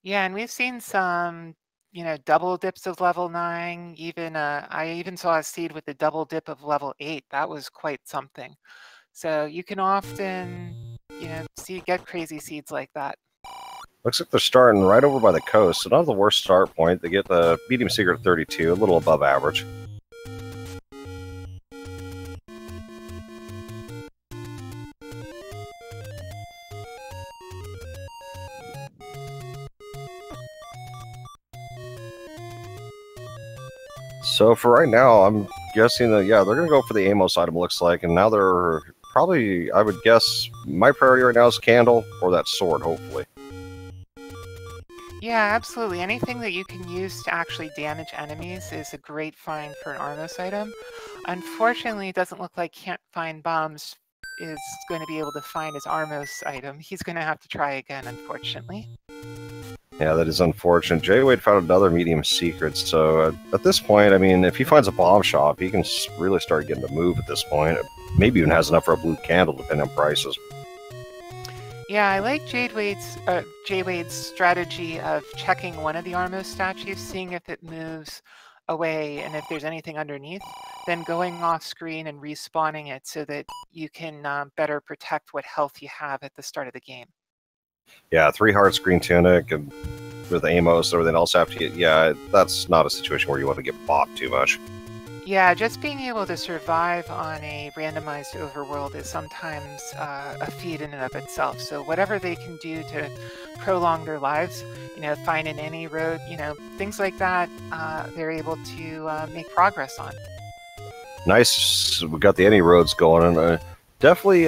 Yeah, and we've seen some, double dips of level 9. Even I even saw a seed with a double dip of level 8. That was quite something. So you can often, get crazy seeds like that. Looks like they're starting right over by the coast, so not the worst start point. They get the medium secret at 32, a little above average. So for right now, I'm guessing that, yeah, they're going to go for the Amos item, looks like, and now they're probably, I would guess, my priority right now is Candle or that sword, hopefully. Yeah, absolutely. Anything that you can use to actually damage enemies is a great find for an Armos item. Unfortunately, it doesn't look like CantFindBombs is going to be able to find his Armos item. He's going to have to try again, unfortunately. Yeah, that is unfortunate. jwade found another medium secret, so at this point, I mean, if he finds a bomb shop, he can really start getting to move at this point. Maybe even has enough for a blue candle, depending on prices. Yeah, I like jwade's strategy of checking one of the Armos statues, seeing if it moves away and if there's anything underneath, then going off screen and respawning it so that you can better protect what health you have at the start of the game. Yeah, 3 hearts, green tunic, and with Amos, everything else have to get. Yeah, that's not a situation where you want to get bopped too much. Yeah, just being able to survive on a randomized overworld is sometimes a feat in and of itself. So whatever they can do to prolong their lives, find an any road, things like that, they're able to make progress on. Nice, we got the any roads going, and definitely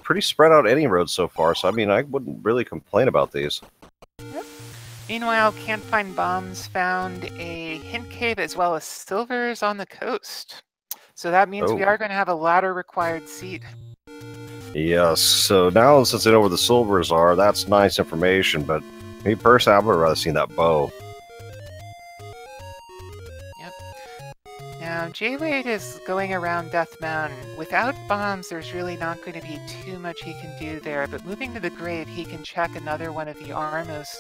pretty spread out any roads so far. So I mean, I wouldn't really complain about these. Yep. Meanwhile, CantFindBombs found a hint cave as well as silvers on the coast. So that means we are going to have a ladder required seed. Yes, so now since I know where the silvers are, that's nice information, but me personally, I would rather see that bow. Yep. Now, jwade is going around Death Mountain. Without bombs, there's really not going to be too much he can do there, but moving to the grave, he can check another one of the Armos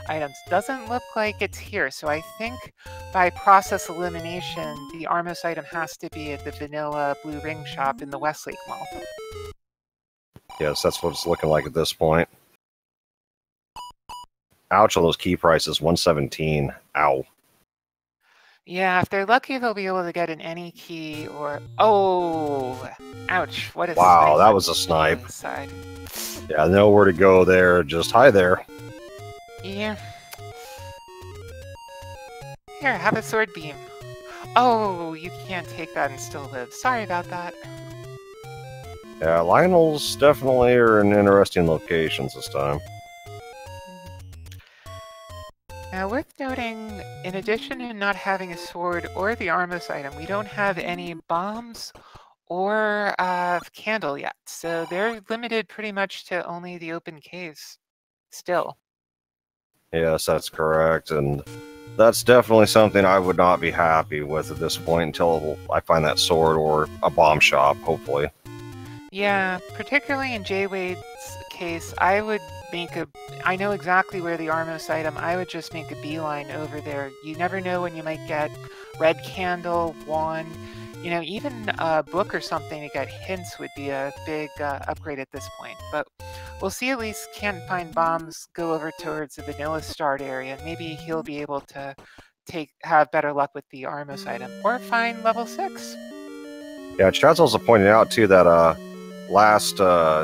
items. Doesn't look like it's here, so I think by process elimination, the Armos item has to be at the vanilla blue ring shop in the Westlake Mall. Yes, that's what it's looking like at this point. Ouch on those key prices, 117. Ow. Yeah, if they're lucky, they'll be able to get an any key or... Oh! Ouch, what a wow, snipe. That was a snipe. Inside. Yeah, nowhere to go there. Just hi there. Yeah. Here, have a sword beam. Oh, you can't take that and still live. Sorry about that. Yeah, Lionel's definitely are in interesting locations this time. Now, worth noting, in addition to not having a sword or the Armos item, we don't have any bombs or candle yet. So they're limited pretty much to only the open caves still. Yes, that's correct. And that's definitely something I would not be happy with at this point until I find that sword or a bomb shop, hopefully. Yeah, particularly in jwade's case, I would make I know exactly where the Armos item, I would just make a beeline over there. You never know when you might get red candle, wand, even a book or something to get hints would be a big upgrade at this point. But we'll see at least CantFindBombs go over towards the vanilla start area. Maybe he'll be able to have better luck with the Armos item or find level 6. Yeah, Chad's also pointing out too that last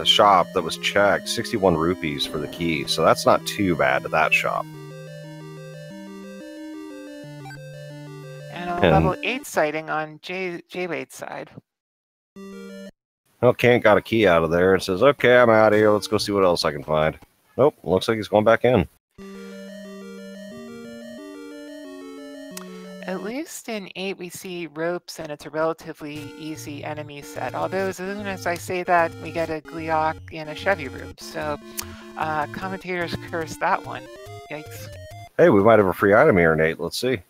shop that was checked, 61 rupees for the key, so that's not too bad at that shop. And a level 8 sighting on jwade's side. Well, Kant got a key out of there and says, okay, I'm out of here, let's go see what else I can find. Nope, looks like he's going back in. At least in 8 we see ropes and it's a relatively easy enemy set. Although as soon as I say that, we get a Gliok in a Chevy room. So commentators curse that one. Yikes. Hey, we might have a free item here, Nate. Let's see.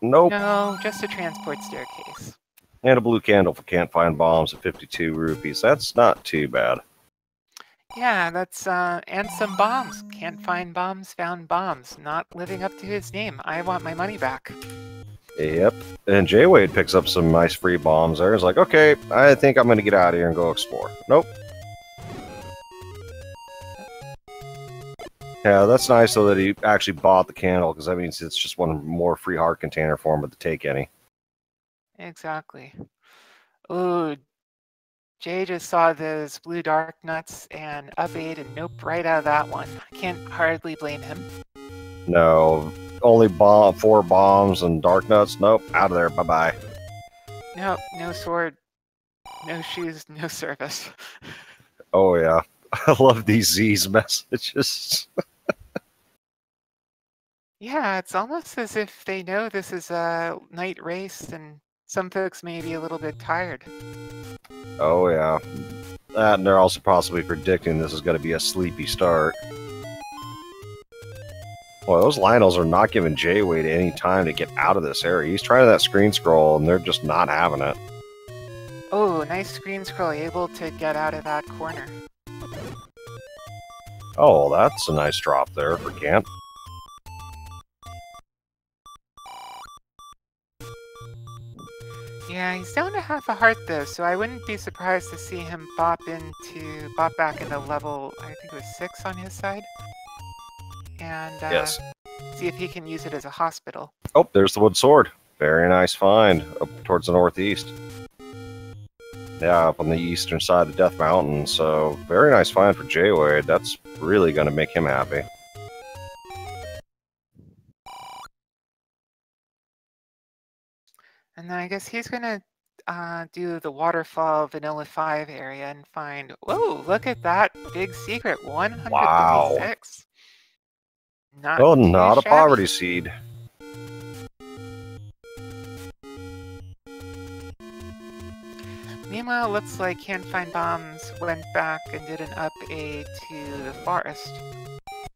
Nope. No, just a transport staircase. And a blue candle for CantFindBombs at 52 rupees. That's not too bad. Yeah, that's, and some bombs. Can't find bombs, found bombs. Not living up to his name. I want my money back. Yep. And jwade picks up some nice free bombs there. He's like, okay, I think I'm going to get out of here and go explore. Nope. Yeah, that's nice though that he actually bought the candle, because that means it's just one more free heart container for him to take any. Exactly. Ooh, Jay just saw those blue dark nuts and up 8 and nope, right out of that one. I can't hardly blame him. No, only 4 bombs and dark nuts. Nope, out of there. Bye-bye. Nope, no sword, no shoes, no service. Oh, yeah. I love these Z's messages. Yeah, it's almost as if they know this is a night race and some folks may be a little bit tired. Oh, yeah. And they're also possibly predicting this is going to be a sleepy start. Well, those Lionels are not giving jwade any time to get out of this area. He's trying that screen scroll, and they're just not having it. Oh, nice screen scroll, able to get out of that corner. Oh, that's a nice drop there for Cant. Yeah, he's down to half a heart though, so I wouldn't be surprised to see him bop back into level, I think it was 6 on his side. And Yes. see if he can use it as a hospital. Oh, there's the wood sword. Very nice find up towards the northeast. Yeah, up on the eastern side of the Death Mountain. So, very nice find for jwade. That's really going to make him happy. And then I guess he's gonna do the waterfall vanilla 5 area and find, whoa, look at that big secret, 136. Wow. Not Oh, too not a shabby. poverty seed. Meanwhile, looks like CantFindBombs went back and did an up A to the forest.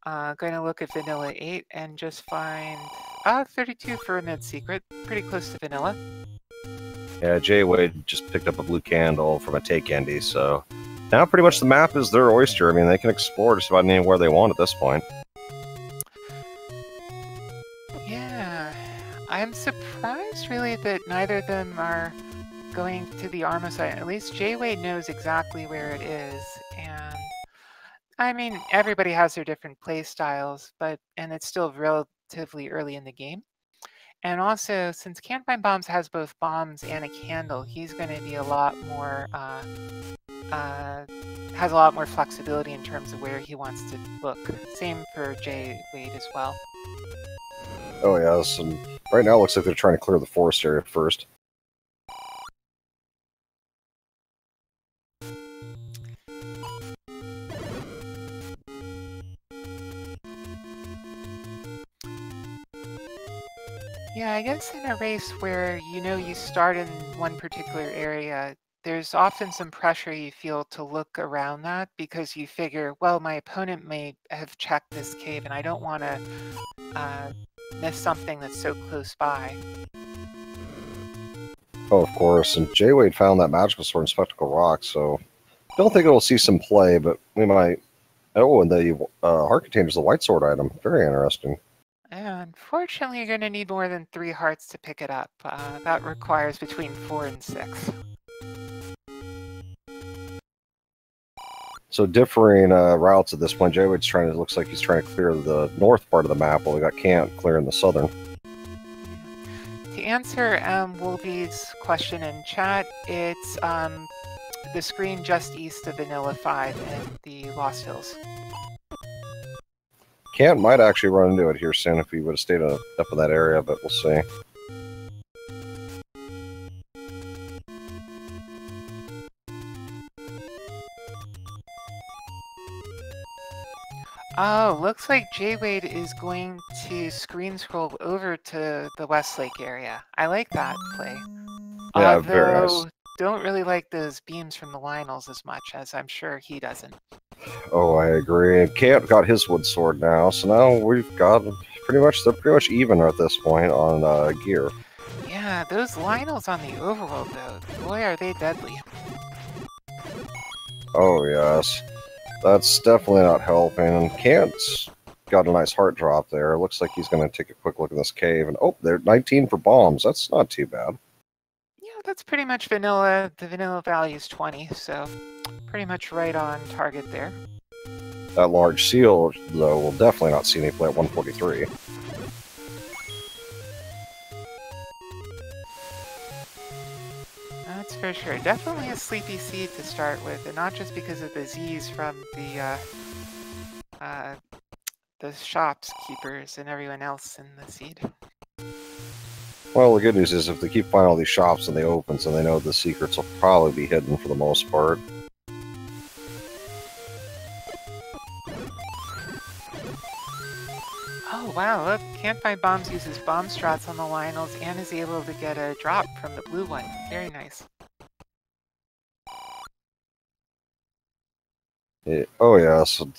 Going to look at vanilla 8 and just find 32 for a mid secret, pretty close to vanilla. Yeah, jwade just picked up a blue candle from a take candy, so now pretty much the map is their oyster. I mean, they can explore just about anywhere they want at this point. Yeah, I'm surprised really that neither of them are going to the Arma site. At least jwade knows exactly where it is, and I mean, everybody has their different play styles, and it's still relatively early in the game. And also, since CantFindBombs has both bombs and a candle, he's going to be a lot more, has a lot more flexibility in terms of where he wants to look. Same for jwade as well. Oh, yes, and right now it looks like they're trying to clear the forest area first. Yeah, I guess in a race where you start in one particular area, there's often some pressure you feel to look around that because you figure, well, my opponent may have checked this cave and I don't want to miss something that's so close by. Oh, of course, and jwade found that magical sword in Spectacle Rock, so don't think it'll see some play, but we might. Oh, and the heart container's the white sword item. Very interesting. Unfortunately, you're going to need more than 3 hearts to pick it up. That requires between 4 and 6. So differing routes at this point. jwade's looks like he's trying to clear the north part of the map, while we got Cant clearing the southern. To answer Wolby's question in chat, it's the screen just east of Vanilla 5 in the Lost Hills. Cant might actually run into it here soon if he would have stayed up in that area, but we'll see. Oh, looks like jwade is going to screen scroll over to the Westlake area. I like that play. Yeah, very nice. Don't really like those beams from the Lionels as much, as I'm sure he doesn't. Oh, I agree. And Cant got his wood sword now, so now we've got they're pretty much even at this point on gear. Yeah, those Lionels on the overworld though, boy are they deadly. Oh yes. That's definitely not helping. Cant's got a nice heart drop there. Looks like he's going to take a quick look in this cave. And oh, they're 19 for bombs. That's not too bad. Yeah, that's pretty much vanilla. The vanilla value is 20, so pretty much right on target there. That large seal, though, will definitely not see any play at 143. That's for sure. Definitely a sleepy seed to start with, and not just because of the Z's from the shops keepers and everyone else in the seed. Well, the good news is if they keep finding all these shops and they open, so they know the secrets will probably be hidden for the most part. Oh wow, look, CantFindBombs uses bomb strats on the Lionels and is able to get a drop from the blue one. Very nice. Yeah, oh yeah, so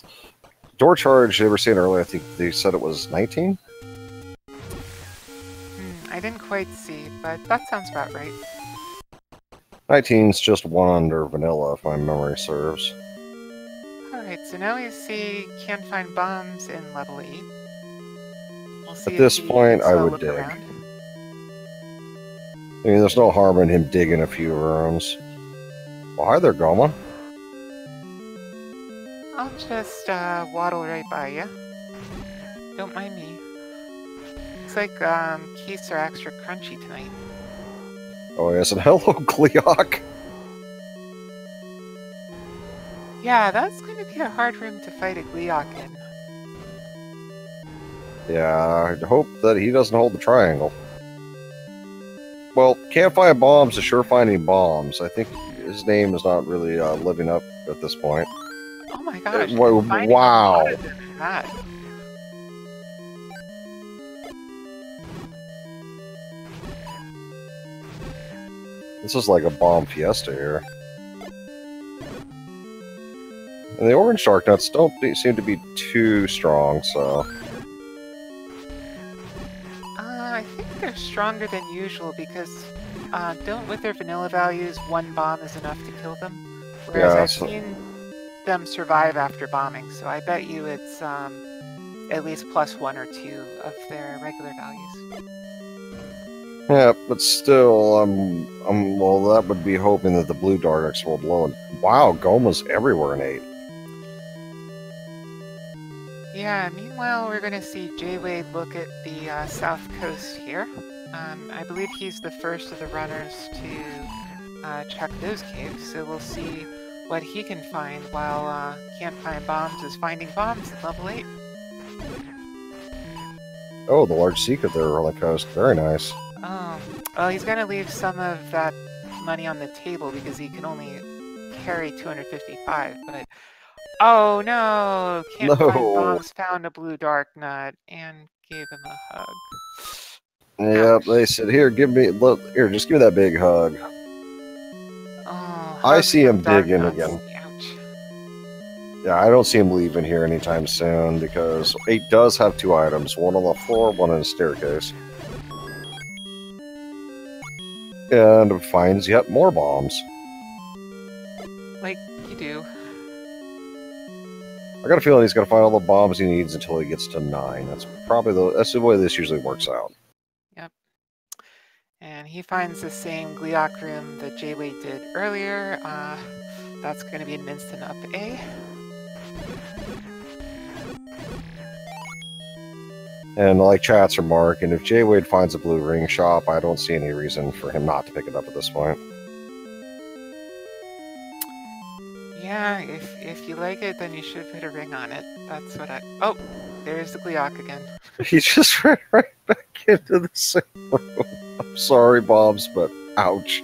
door charge, they were saying earlier, I think they said it was 19? I didn't quite see, but that sounds about right. 19's just one under vanilla, if my memory serves. Alright, so now we see CantFindBombs in level 8. We'll see At this point, I would dig. Around. I mean, there's no harm in him digging a few rooms. Well, hi there, Goma. I'll just waddle right by you. Don't mind me. Looks like keys are extra crunchy tonight. Oh yes, and hello, Gleok. Yeah, that's going to be a hard room to fight a Gleok in. Yeah, I hope that he doesn't hold the triangle. Well, CantFindBombs is sure finding bombs. I think his name is not really living up at this point. Oh my gosh. Wow. This is like a bomb fiesta here. And the orange shark nuts don't seem to be too strong, so... I think they're stronger than usual because with their vanilla values, one bomb is enough to kill them. Whereas I've seen them survive after bombing, so I bet you it's at least +1 or 2 of their regular values. Yeah, but still, well, that would be hoping that the blue Dardex will blow. Wow, Goma's everywhere in 8. Yeah, meanwhile, we're going to see jwade look at the south coast here. I believe he's the first of the runners to check those caves, so we'll see what he can find while CantFindBombs is finding bombs at level 8. Oh, the large secret there on the coast. Very nice. Oh, well, he's going to leave some of that money on the table because he can only carry 255, but... Oh no! CantFindBombs found a blue dark nut and gave him a hug. Yep, they said, here, here, just give me that big hug. Oh, I see him digging nuts. again. Ouch. Yeah, I don't see him leaving here anytime soon because 8 does have 2 items, one on the floor, one in a staircase. And finds yet more bombs. Like you do. I got a feeling he's going to find all the bombs he needs until he gets to 9. That's the way this usually works out. Yep. And he finds the same Gleok room that jwade did earlier. That's going to be an instant up A. And like chats remark, and if jwade finds a blue ring shop, I don't see any reason for him not to pick it up at this point. Yeah, if you like it, then you should put a ring on it. That's what I... Oh, there's the Gleok again. He just ran right back into the same room. I'm sorry, Bobs, but ouch.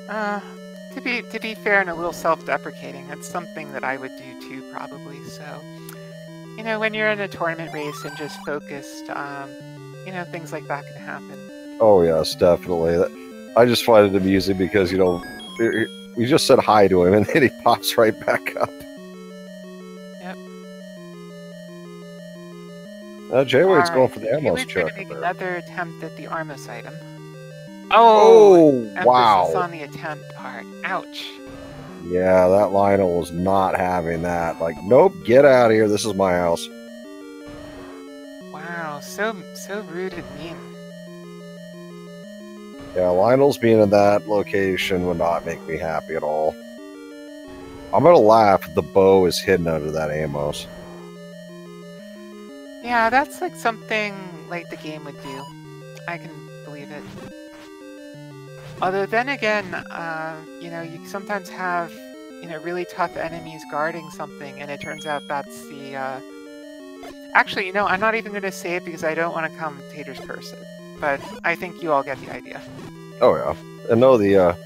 To be fair and a little self-deprecating, that's something that I would do too, probably. So, you know, when you're in a tournament race and just focused, you know, things like that can happen. Oh yes, definitely. I just find it amusing because, you know, we just said hi to him and then he pops right back up. Yep. jwade's going for the ammo check. We're going to make another attempt at the Armos item. Oh, emphasis wow. on the attempt part. Ouch. Yeah, that Lionel was not having that. Like, nope, get out of here. This is my house. Wow, so rude and mean. Yeah, Lionel's being in that location would not make me happy at all. I'm gonna laugh if the bow is hidden under that Amos. Yeah, that's like something like the game would do. I can believe it. Although then again, you know, you sometimes have, you know, really tough enemies guarding something, and it turns out that's the, Actually, you know, I'm not even going to say it because I don't want a commentator's curse it. But I think you all get the idea. Oh, yeah. And no, the,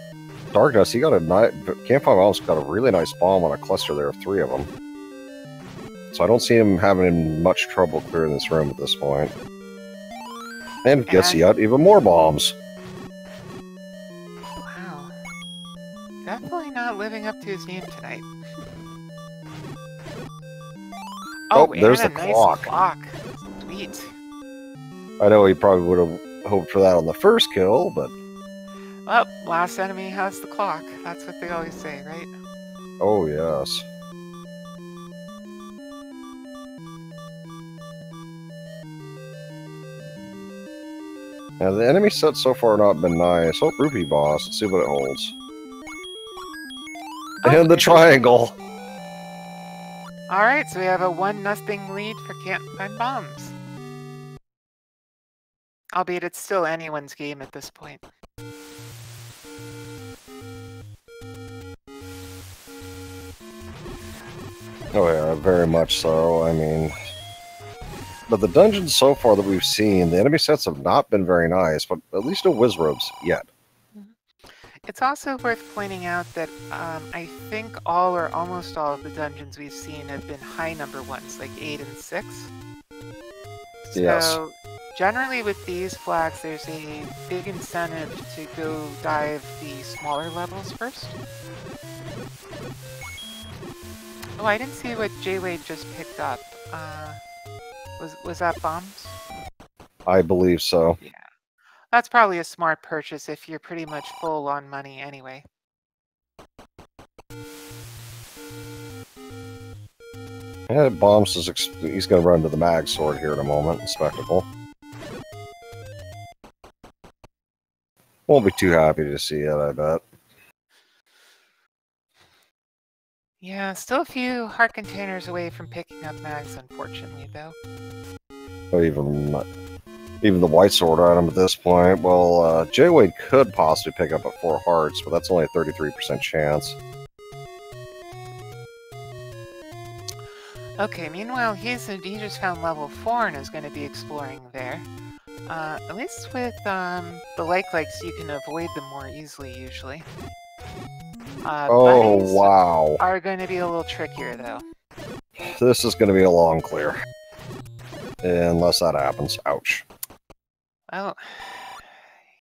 Darkness, he got a nice... CantFindBombs got a really nice bomb on a cluster there of 3 of them. So I don't see him having much trouble clearing this room at this point. And gets yet even more bombs. Wow. Definitely not living up to his name tonight. Oh, there's the nice clock. Sweet. I know he probably would have hoped for that on the first kill, but... Well, last enemy has the clock. That's what they always say, right? Oh, yes. Now, the enemy set so far not been nice. Oh, Rupee Boss. Let's see what it holds. And the triangle! Alright, so we have a 1-0 lead for CantFindBombs. Albeit it's still anyone's game at this point. Oh yeah, very much so. I mean... But the dungeons so far that we've seen, the enemy sets have not been very nice, but at least no Wizrobes yet. It's also worth pointing out that I think all or almost all of the dungeons we've seen have been high number ones, like 8 and 6. Yes. So generally with these flags, there's a big incentive to go dive the smaller levels first. Oh, I didn't see what jwade just picked up. Was that bombs? I believe so. Yeah. That's probably a smart purchase if you're pretty much full on money anyway. Yeah, Bombs is he's going to run to the mag sword here in a moment. Spectacle. Won't be too happy to see it, I bet. Yeah, still a few heart containers away from picking up mags, unfortunately, though. Oh, even the white sword item at this point. Well, jwade could possibly pick up at 4 hearts, but that's only a 33% chance. Okay, meanwhile, he just found level 4 and is going to be exploring there. At least with the likes, you can avoid them more easily, usually. Oh, wow. Are going to be a little trickier, though. This is going to be a long clear. Unless that happens. Ouch. Oh,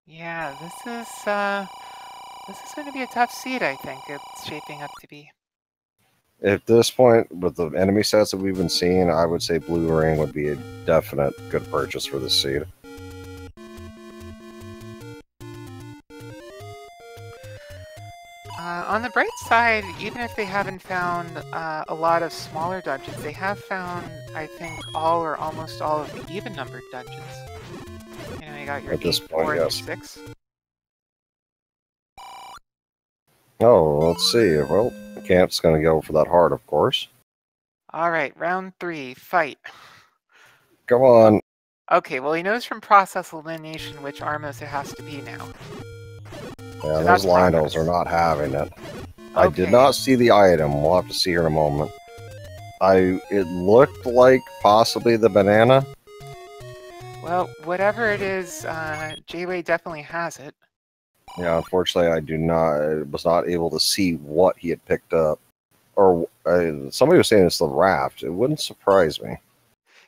yeah, this is going to be a tough seed, I think. It's shaping up to be. At this point, with the enemy sets that we've been seeing, I would say Blue Ring would be a definite good purchase for this seed. On the bright side, even if they haven't found a lot of smaller dungeons, they have found, I think, all or almost all of the even-numbered dungeons. You know, you got your 8, 4, and 6. Oh, let's see. Well, Camp's going to go for that heart, of course. Alright, round 3, fight. Come on. Okay, well, he knows from process elimination which Armos it has to be now. Yeah, So those Lionels are not having it. Okay. I did not see the item. We'll have to see here in a moment. It looked like possibly the banana. Well, whatever it is, jwade definitely has it. Yeah, unfortunately, I was not able to see what he had picked up. Or somebody was saying it's the raft. It wouldn't surprise me.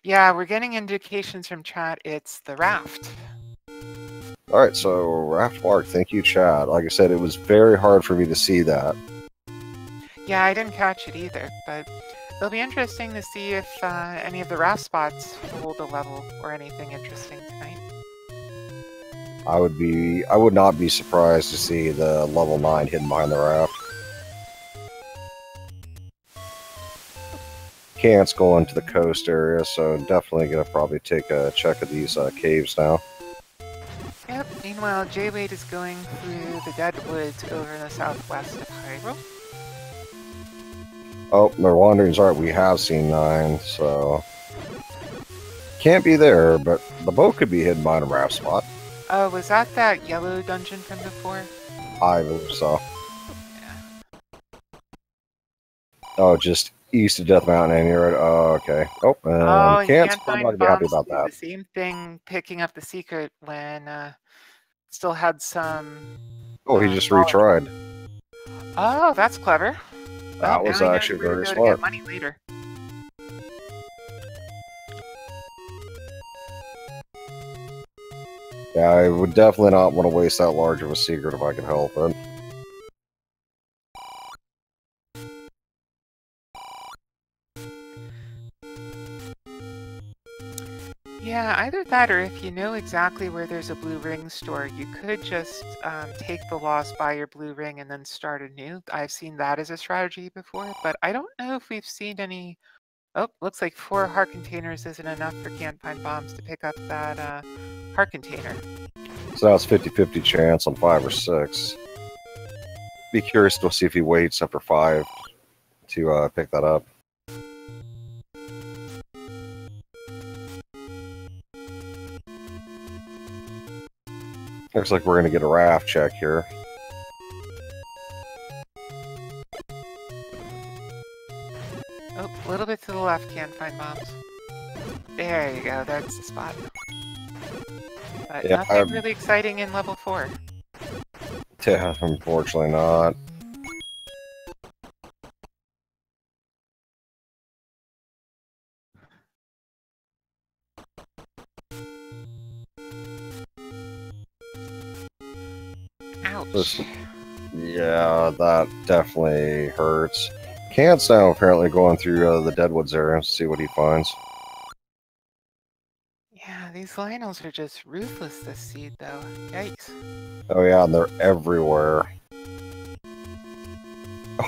Yeah, we're getting indications from chat. It's the raft. All right, so Raft Mark, thank you, chat. Like I said, it was very hard for me to see that. Yeah, I didn't catch it either, but it'll be interesting to see if any of the raft spots hold a level or anything interesting tonight. I would not be surprised to see the level 9 hidden behind the raft. Can't go into the coast area, so definitely gonna probably take a check of these caves now. Yep, meanwhile, jwade is going through the dead woods over in the southwest of Hyrule. Oh, my wanderings art, we have seen 9, so... Can't be there, but the boat could be hidden behind a raft spot. Oh, was that yellow dungeon from before? I believe so. Yeah. Oh, just east of Death Mountain, and you're right. Oh, okay. Oh, and can't find be happy bombs. about that. The same thing, picking up the secret when still had some. Oh, he just retried. Oh, that's clever. That was actually very smart. Get money later. Yeah, I would definitely not want to waste that large of a secret if I could help it. Yeah, either that or if you know exactly where there's a blue ring store, you could just take the loss, buy your blue ring, and then start anew. I've seen that as a strategy before, but I don't know if we've seen any... Oh, looks like 4 heart containers isn't enough for CantFindBombs to pick up that heart container. So now it's 50-50 chance on 5 or 6. Be curious to see if he waits after 5 to pick that up. Looks like we're going to get a raft check here. Oh, a little bit to the left, CantFindBombs. There you go, that's the spot. But yeah, nothing really exciting in level 4. Yeah, unfortunately not. Ouch. Yeah, that definitely hurts. Cant's now apparently going through the Deadwoods area to see what he finds. Yeah, these Lionels are just ruthless this seed, though. Yikes. Oh yeah, and they're everywhere.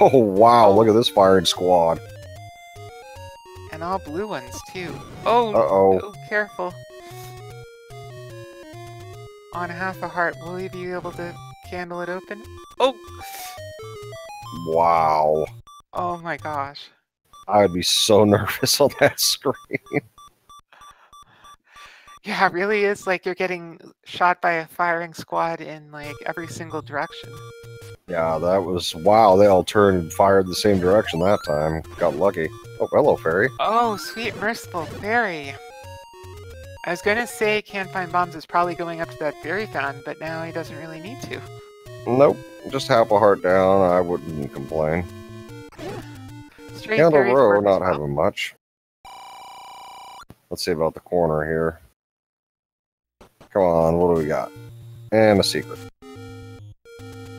Oh wow, look at this firing squad. And all blue ones, too. Oh, uh-oh. Careful. On half a heart, will you be able to candle it open? Oh! Wow. Oh my gosh. I'd be so nervous on that screen. Yeah, it really is like you're getting shot by a firing squad in like every single direction. Yeah, that was... Wow, they all turned and fired the same direction that time. Got lucky. Oh, hello, fairy. Oh, sweet merciful fairy. I was gonna say CantFindBombs is probably going up to that fairy fountain, but now he doesn't really need to. Nope, just half a heart down. I wouldn't complain. Yeah. Straight Candle fairies row, work not as well. having much. Let's see about the corner here. Come on, what do we got? And a secret.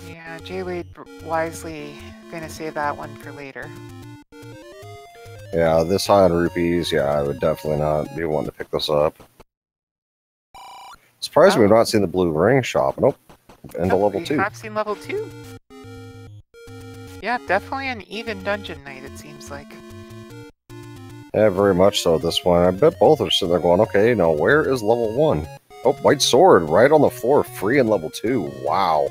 Yeah, jwade wisely gonna save that one for later. Yeah, this high on rupees, yeah, I would definitely not be wanting to pick this up. Surprised we've not seen the blue ring shop. Nope. Into level 2. We have seen level 2. Yeah, definitely an even dungeon night, it seems like. Yeah, very much so at this point. I bet both are sitting there going, okay, now where is level 1? Oh, white sword right on the floor, free in level 2. Wow.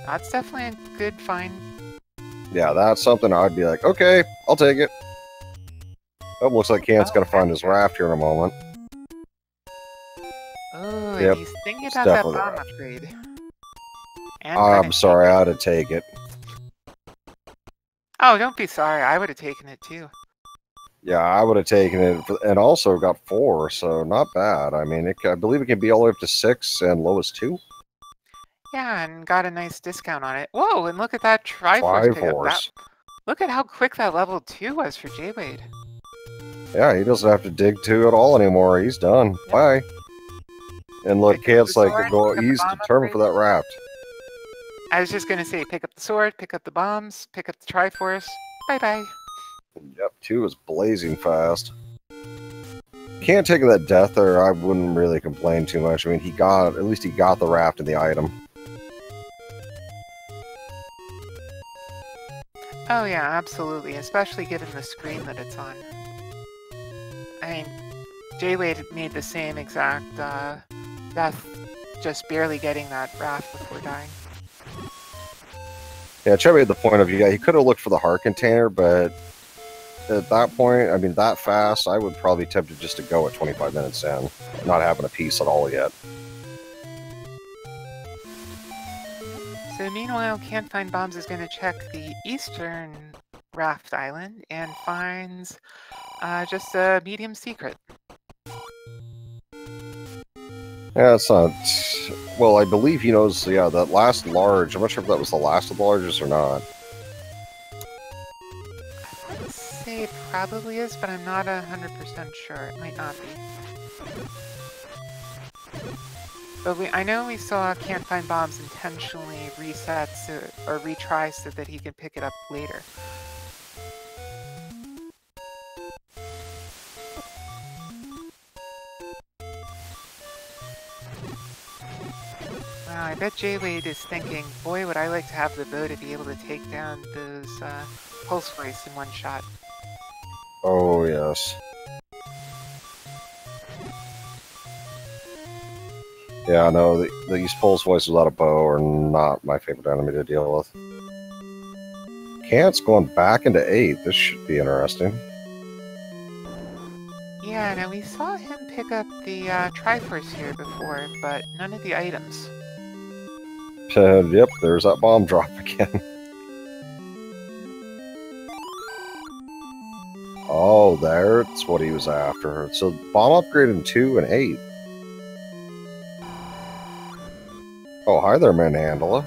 That's definitely a good find. Yeah, that's something I'd be like, okay, I'll take it. Oh, looks like Cant's gonna find his raft here in a moment. Oh, yep, and he's thinking about that bomb upgrade. And I'm sorry, I had to take it. Oh, don't be sorry. I would have taken it too. Yeah, I would have taken it, and also got 4, so not bad. I mean, I believe it can be all the way up to 6 and lowest 2. Yeah, and got a nice discount on it. Whoa, and look at that Triforce pickup. Look at how quick that level 2 was for jwade. Yeah, he doesn't have to dig 2 at all anymore. He's done. Yep. Bye. And look, Cant's like, he's determined for that raft. I was just going to say, pick up the sword, pick up the bombs, pick up the Triforce. Bye-bye. Yep, 2 is blazing fast. Can't take that death there. I wouldn't really complain too much. I mean, at least he got the raft and the item. Oh yeah, absolutely, especially given the screen that it's on. I mean, jwade made the same exact death, just barely getting that raft before dying. Yeah, Chet made the point of, yeah, he could have looked for the heart container, but at that point, I mean, that fast, I would probably be tempted just to go at 25 minutes in, not having a piece at all yet. So meanwhile, CantFindBombs is going to check the eastern raft island and finds just a medium secret. Yeah, it's not... Well, I believe he knows, yeah, that last large, I'm not sure if that was the last of the larges or not. I would say it probably is, but I'm not 100% sure. It might not be. But I know we saw CantFindBombs intentionally reset or retry so that he can pick it up later. Wow, I bet jwade is thinking, boy, would I like to have the bow to be able to take down those pulse voice in one shot. Oh, yes. Yeah, no, these pulse voices without a bow are not my favorite enemy to deal with. Cant's going back into 8. This should be interesting. Yeah, now we saw him pick up the Triforce here before, but none of the items. Yep, there's that bomb drop again. Oh, that's what he was after. So bomb upgrade in 2 and 8. Oh, hi there, Manhandla.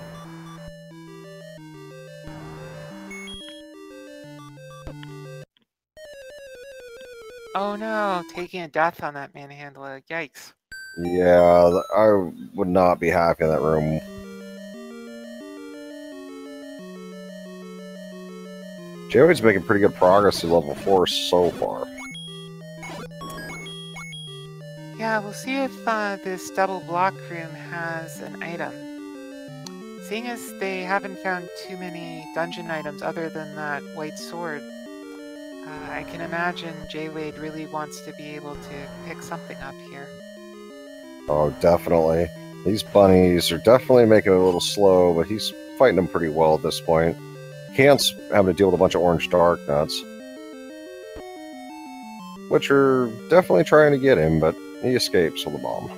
Oh no, taking a death on that Manhandla. Yikes. Yeah, I would not be happy in that room. jwade's making pretty good progress to level 4 so far. Yeah, we'll see if this double block room has an item. Seeing as they haven't found too many dungeon items other than that white sword, I can imagine jwade really wants to be able to pick something up here. Oh, definitely. These bunnies are definitely making it a little slow, but he's fighting them pretty well at this point. Cant's having to deal with a bunch of orange dark nuts, which are definitely trying to get him, but he escapes with the bomb.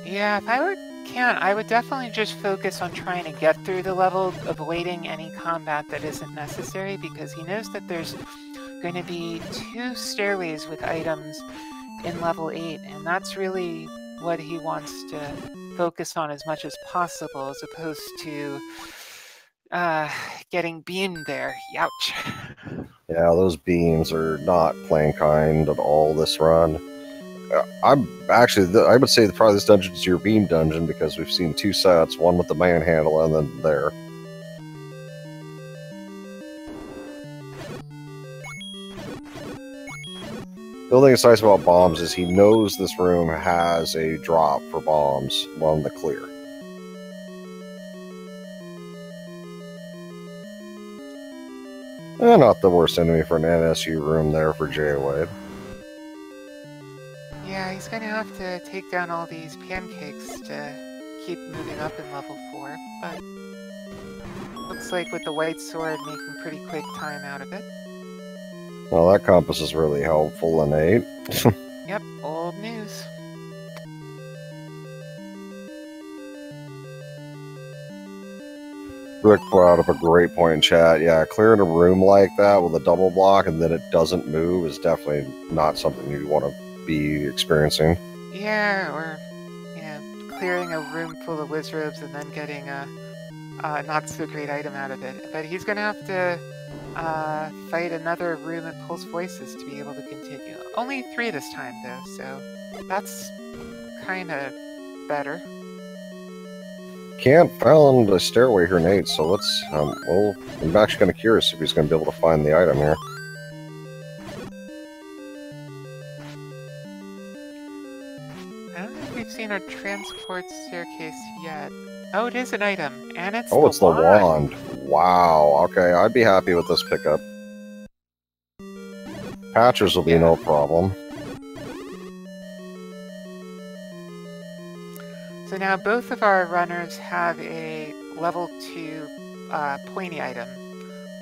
Yeah, if I were Cant, I would definitely just focus on trying to get through the level, avoiding any combat that isn't necessary, because he knows that there's going to be 2 stairways with items in level 8, and that's really what he wants to focus on as much as possible, as opposed to getting beamed there. Youch. Yeah, those beams are not playing kind at all this run. I'm actually, I would say that probably this dungeon is your beam dungeon, because we've seen 2 sets, one with the manhandle and then there. The only thing that's nice about bombs is he knows this room has a drop for bombs while in the clear. Not the worst enemy for an NSU room there for jwade. Yeah, he's going to have to take down all these pancakes to keep moving up in level 4, but looks like with the white sword making pretty quick time out of it. Well, that compass is really helpful in 8. Yep, old news. Rick put out a great point in chat. Yeah, clearing a room like that with a double block and then it doesn't move is definitely not something you want to be experiencing. Yeah, or, you know, clearing a room full of wizards and then getting a not so great item out of it. But he's going to have to fight another room and pulse voices to be able to continue. Only 3 this time, though, so that's kind of better. Cant found a stairway here in 8, so let's, well, I'm actually kind of curious if he's going to be able to find the item here. on our transport staircase yet. Oh, it is an item, and it's Oh, the it's the wand. Wow. Okay, I'd be happy with this pickup. Patchers will be no problem. So now both of our runners have a level 2 pointy item.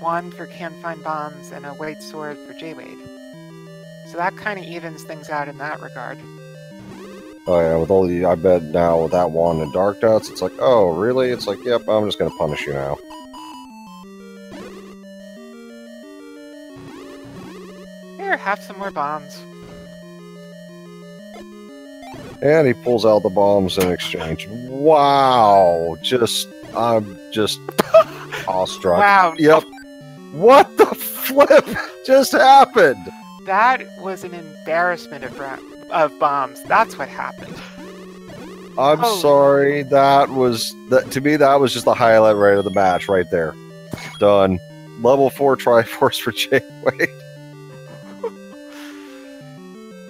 One for CantFindBombs and a white sword for jwade. So that kind of evens things out in that regard. Oh yeah, with all the, I bet now with that wand and dark dots, it's like, oh really? It's like, yep, I'm just gonna punish you now. Here, have some more bombs. And he pulls out the bombs in exchange. Wow! I'm just awestruck. Wow. Yep. What the flip just happened? That was an embarrassment of bombs. That's what happened. I'm sorry. To me, that was just the highlight right of the match right there. Done. Level 4 Triforce for jwade.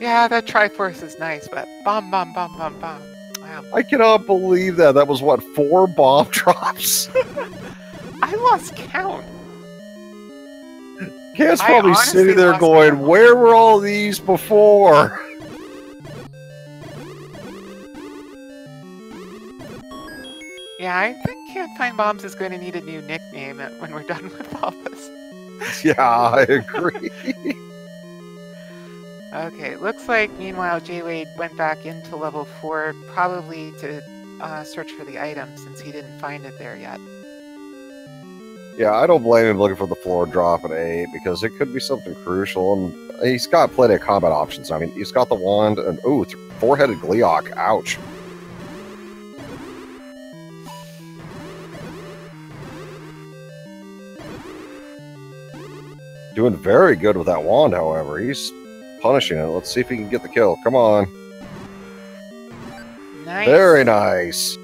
Yeah, that Triforce is nice, but bomb, bomb, bomb, bomb, bomb. Wow. I cannot believe that. That was, what, 4 bomb drops? I lost count. Kid's probably sitting there going, where were all these before? Yeah, I think CantFindBombs is going to need a new nickname when we're done with all this. Yeah, I agree. Okay, looks like meanwhile jwade went back into level 4, probably to search for the item since he didn't find it there yet. Yeah, I don't blame him looking for the floor drop at 8 because it could be something crucial, and he's got plenty of combat options. I mean, he's got the wand and ooh, 4-headed Gleeok. Ouch. Doing very good with that wand, however. He's punishing it. Let's see if he can get the kill. Come on. Nice. Very nice.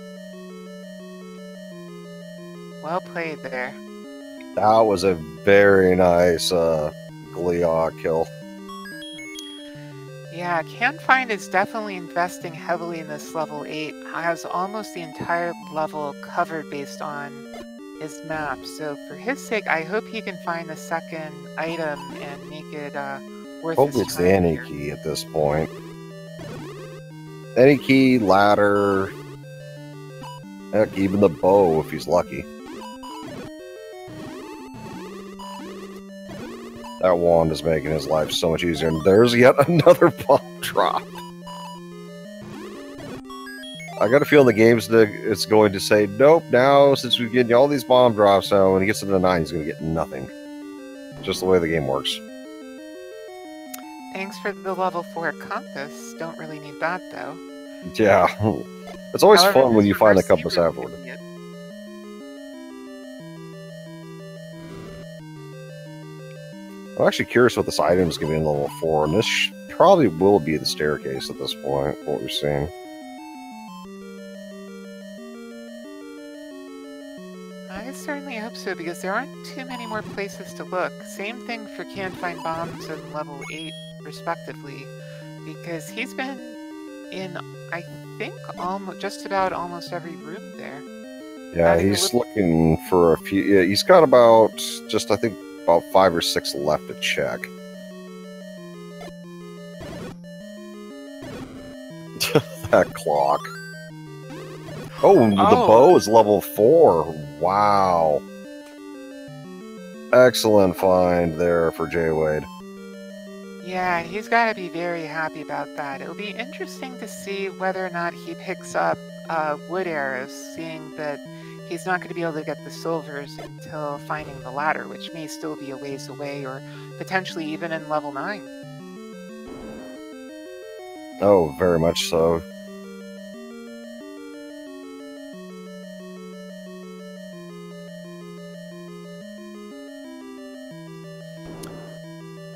Well played there. That was a very nice Gleeok kill. Yeah, CantFind is definitely investing heavily in this level 8. Has almost the entire level covered based on his map. So for his sake, I hope he can find the second item and make it worth his time. Hopefully it's the any key at this point. Any key, ladder, heck, even the bow if he's lucky. That wand is making his life so much easier, and there's yet another bomb drop. I got a feeling the game's it's going to say, nope, now, since we've given you all these bomb drops, now when he gets to the 9, he's going to get nothing. Just the way the game works. Thanks for the level 4 compass. Don't really need that, though. Yeah. It's always fun when you find the compass afterward. I'm actually curious what this item is going to be in level 4, and this probably will be the staircase at this point, what we're seeing. I certainly hope so, because there aren't too many more places to look. Same thing for CantFindBombs and level 8, respectively, because he's been in, I think, just about almost every room there. Yeah, he's looking for a few. Yeah, he's got about, I think, about 5 or 6 left to check. That clock. Oh, the bow is level 4. Wow. Excellent find there for jwade. Yeah, he's got to be very happy about that. It'll be interesting to see whether or not he picks up wood arrows, seeing that he's not going to be able to get the silvers until finding the ladder, which may still be a ways away, or potentially even in level 9. Oh, very much so.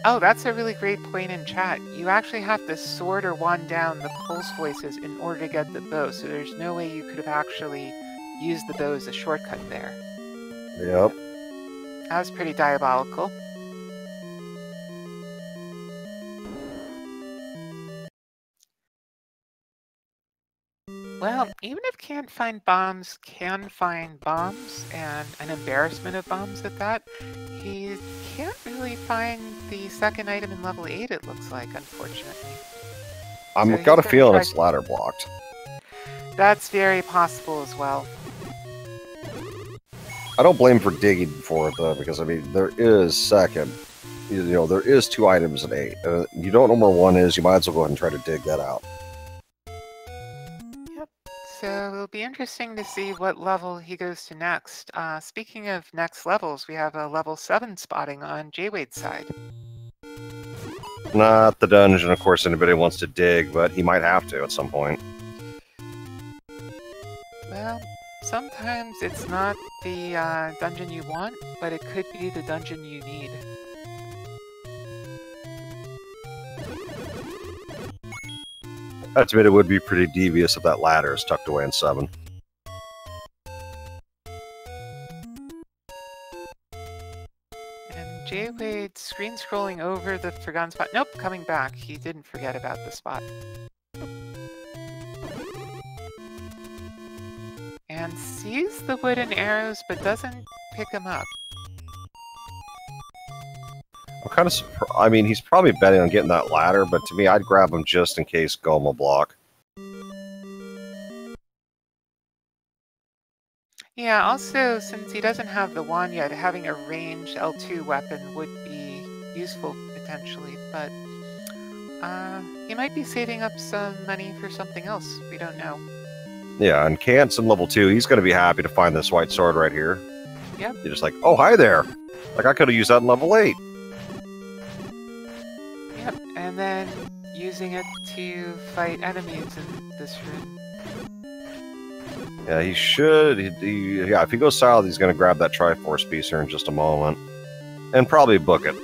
Oh, that's a really great point in chat. You actually have to sword or wand down the pulse voices in order to get the bow, so there's no way you could have actually used the bow as a shortcut there. Yep. That was pretty diabolical. Well, even if CantFindBombs can find bombs, and an embarrassment of bombs at that, he can't really find the second item in level 8, it looks like, unfortunately. So I've got a feeling it's ladder blocked. That's very possible as well. I don't blame him for digging for it, though, because, I mean, there is second. You know, there is 2 items in 8. You don't know where one is, you might as well go ahead and try to dig that out. Yep. So it'll be interesting to see what level he goes to next. Speaking of next levels, we have a level 7 spotting on jwade's side. Not the dungeon, of course, anybody wants to dig, but he might have to at some point. Well, sometimes it's not the dungeon you want, but it could be the dungeon you need. That admit it would be pretty devious if that ladder is tucked away in 7. And jwade screen scrolling over the forgotten spot. Nope, coming back. He didn't forget about the spot. And sees the wooden arrows, but doesn't pick them up. I'm kind of surprised. I mean, he's probably betting on getting that ladder, but to me, I'd grab him just in case Goma block. Yeah, also, since he doesn't have the wand yet, having a ranged L2 weapon would be useful, potentially, but he might be saving up some money for something else. We don't know. Yeah, and Cant's in level 2. He's going to be happy to find this white sword right here. Yep. You're just like, oh, hi there! Like, I could have used that in level 8. Yep, and then using it to fight enemies in this room. Yeah, he should. Yeah, if he goes south, he's going to grab that Triforce piece here in just a moment. And probably book it.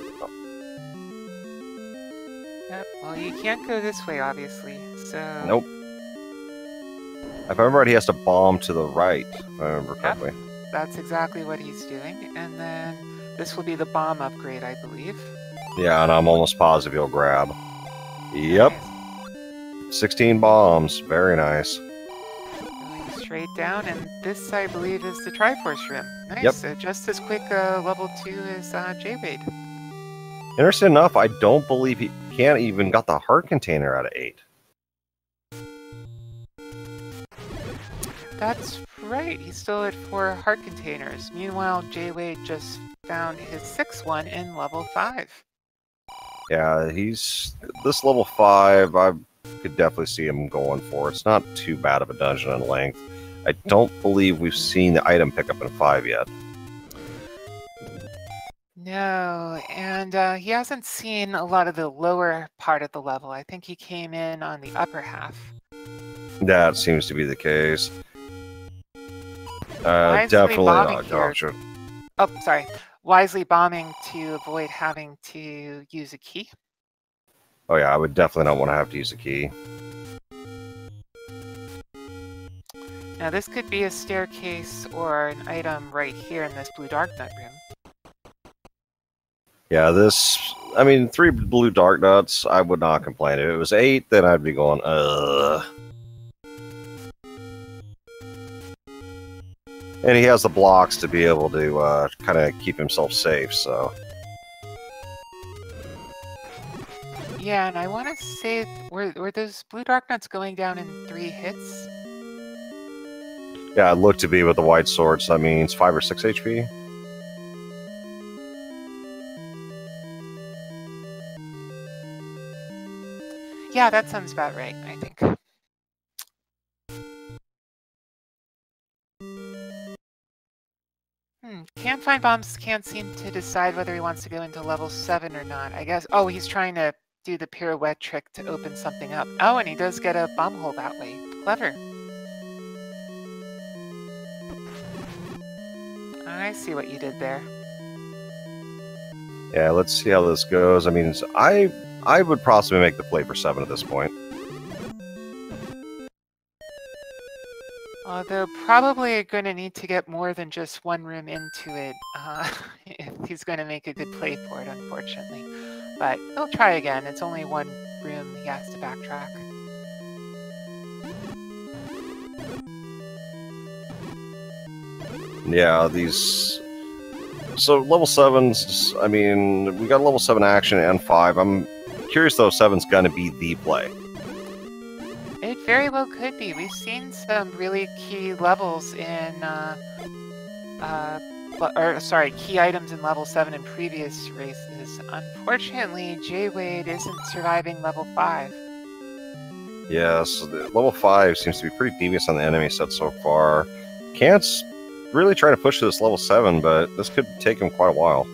Yep, well, you can't go this way, obviously, so... Nope. If I remember right, he has to bomb to the right, if I remember correctly. Yep, that's exactly what he's doing, and then this will be the bomb upgrade, I believe. Yeah, and I'm almost positive he'll grab. Yep. Nice. 16 bombs. Very nice. Going straight down, and this, I believe, is the Triforce room. Nice. Yep. So just as quick level 2 as jwade. Interesting enough, I don't believe he can't even got the heart container out of 8. That's right. He's still at 4 heart containers. Meanwhile, jwade just found his 6th one in level 5. Yeah, he's this level 5. I could definitely see him going for. It's not too bad of a dungeon in length. I don't believe we've seen the item pickup in 5 yet. No, and he hasn't seen a lot of the lower part of the level. I think he came in on the upper half. That seems to be the case. Definitely not. Oh, sorry. Wisely bombing to avoid having to use a key. Oh yeah, I would definitely not want to have to use a key. Now this could be a staircase or an item right here in this blue dark nut room. Yeah, I mean, 3 blue dark nuts, I would not complain. If it was 8, then I'd be going, And he has the blocks to be able to kind of keep himself safe, so... Yeah, and I want to say, were those blue dark nuts going down in 3 hits? Yeah, it looked to be with the white sword, so that means 5 or 6 HP. Yeah, that sounds about right, I think. CantFindBombs can't seem to decide whether he wants to go into level 7 or not. I guess... Oh, he's trying to do the pirouette trick to open something up. Oh, and he does get a bomb hole that way. Clever. I see what you did there. Yeah, let's see how this goes. I mean, I would possibly make the play for 7 at this point. Although probably going to need to get more than just 1 room into it if he's going to make a good play for it, unfortunately. But he'll try again. It's only 1 room he has to backtrack. Yeah, these... So, level 7s, I mean, we got level 7 action and 5. I'm curious, though, if 7's gonna be the play. It very well could be. We've seen some really key levels in, key items in level 7 in previous races. Unfortunately, jwade isn't surviving level 5. Yes, level 5 seems to be pretty devious on the enemy set so far. Cant's really trying to push to this level 7, but this could take him quite a while.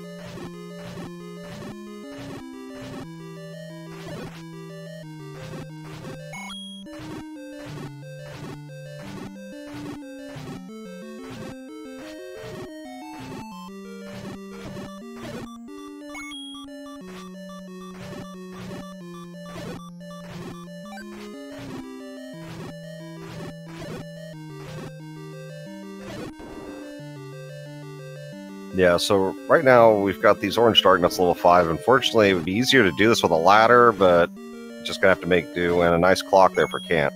Yeah, so right now we've got these orange dark nuts level 5. Unfortunately, it would be easier to do this with a ladder, but just gonna have to make do, and a nice clock there for Cant.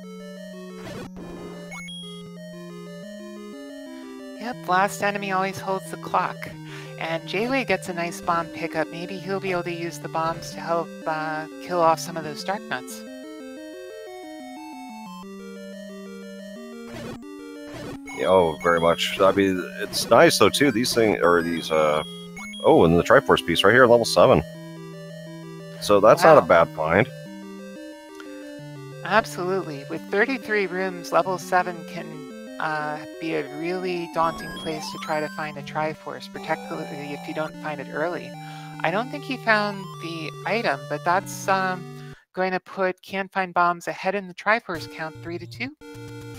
Yep, last enemy always holds the clock. And jwade gets a nice bomb pickup. Maybe he'll be able to use the bombs to help kill off some of those dark nuts. Oh, very much. I mean, it's nice, though, too. These things, or these, oh, and the Triforce piece right here, level 7. So that's not a bad find. Absolutely. With 33 rooms, level 7 can be a really daunting place to try to find a Triforce, particularly if you don't find it early. I don't think he found the item, but that's going to put CantFindBombs ahead in the Triforce count 3-2.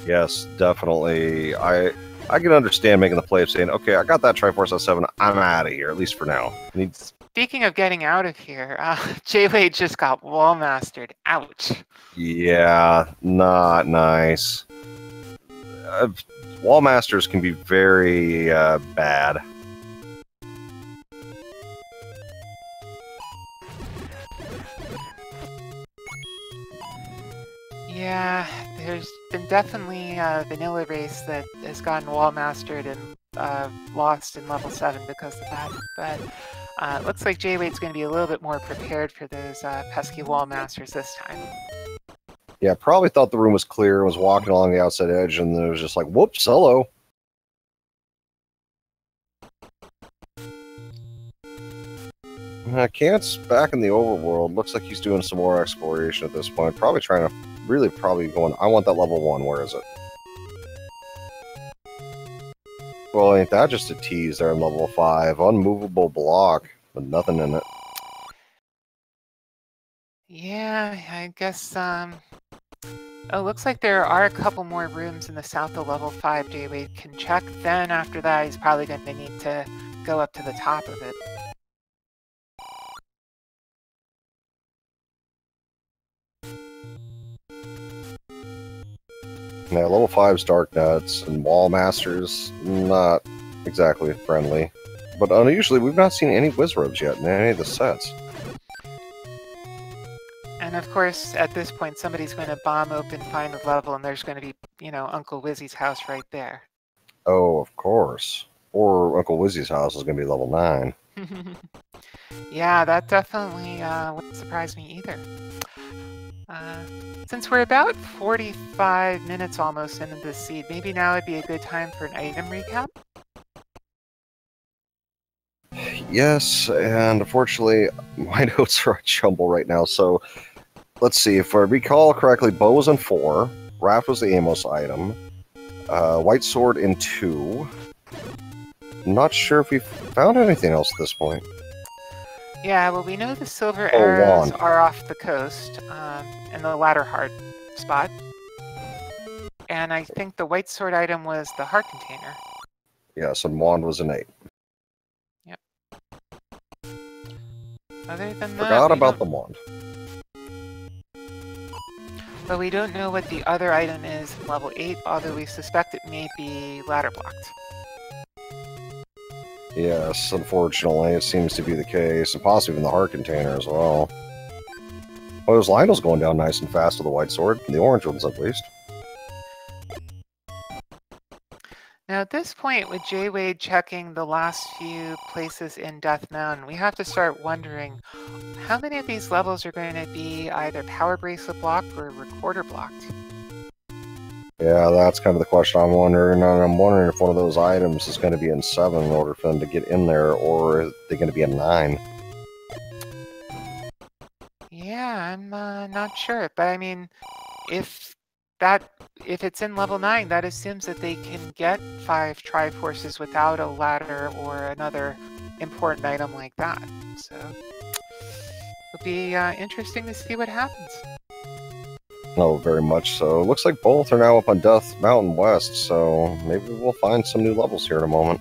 Yes, definitely. I can understand making the play of saying, okay, I got that Triforce at 7, I'm out of here, at least for now. Speaking of getting out of here, jwade just got wall mastered. Ouch. Yeah, not nice. Wall masters can be very bad. Yeah, there's been definitely a vanilla race that has gotten wall mastered and lost in level 7 because of that. But looks like jwade's going to be a little bit more prepared for those pesky wall masters this time. Yeah, probably thought the room was clear, was walking along the outside edge, and it was just like, whoops, hello. Cant's back in the overworld. Looks like he's doing some more exploration at this point. Probably trying to, probably going, I want that level 1, where is it? Well, ain't that just a tease there in level 5? Unmovable block, with nothing in it. Yeah, I guess, oh, looks like there are a couple more rooms in the south of level 5 jwade can check. Then after that, he's probably going to need to go up to the top of it. Yeah, level 5's Dark Nuts and Wall Masters, not exactly friendly. But unusually, we've not seen any Wizrobes yet in any of the sets. And of course, at this point, somebody's going to bomb open, find the level, and there's going to be, you know, Uncle Wizzy's house right there. Oh, of course. Or Uncle Wizzy's house is going to be level 9. Yeah, that definitely wouldn't surprise me either. Since we're about 45 minutes almost into this seed, maybe now would be a good time for an item recap? Yes, and unfortunately, my notes are a jumble right now, so let's see. If I recall correctly, bow was in 4, raft was the Amos item, white sword in 2. I'm not sure if we found anything else at this point. Yeah, well, we know the silver arrows wand. are off the coast, in the latter heart spot. And I think the white sword item was the heart container. Yes, and wand was an 8. Yep. Other than that, Forgot about the wand. But we don't know what the other item is in level 8, although we suspect it may be ladder blocked. Yes, unfortunately, it seems to be the case, and possibly even the heart container as well. Well, those Lionel's going down nice and fast with the white sword, the orange ones at least. Now, Now, at this point, with jwade checking the last few places in Death Mountain, we have to start wondering how many of these levels are going to be either power bracelet blocked or recorder blocked. Yeah, that's kind of the question I'm wondering. And I'm wondering if one of those items is going to be in 7 in order for them to get in there, or are they going to be in 9? Yeah, I'm not sure. But I mean, if it's in level 9, that assumes that they can get 5 Triforces without a ladder or another important item like that. So it'll be interesting to see what happens. Oh, very much so. Looks like both are now up on Death Mountain West, so maybe we'll find some new levels here in a moment.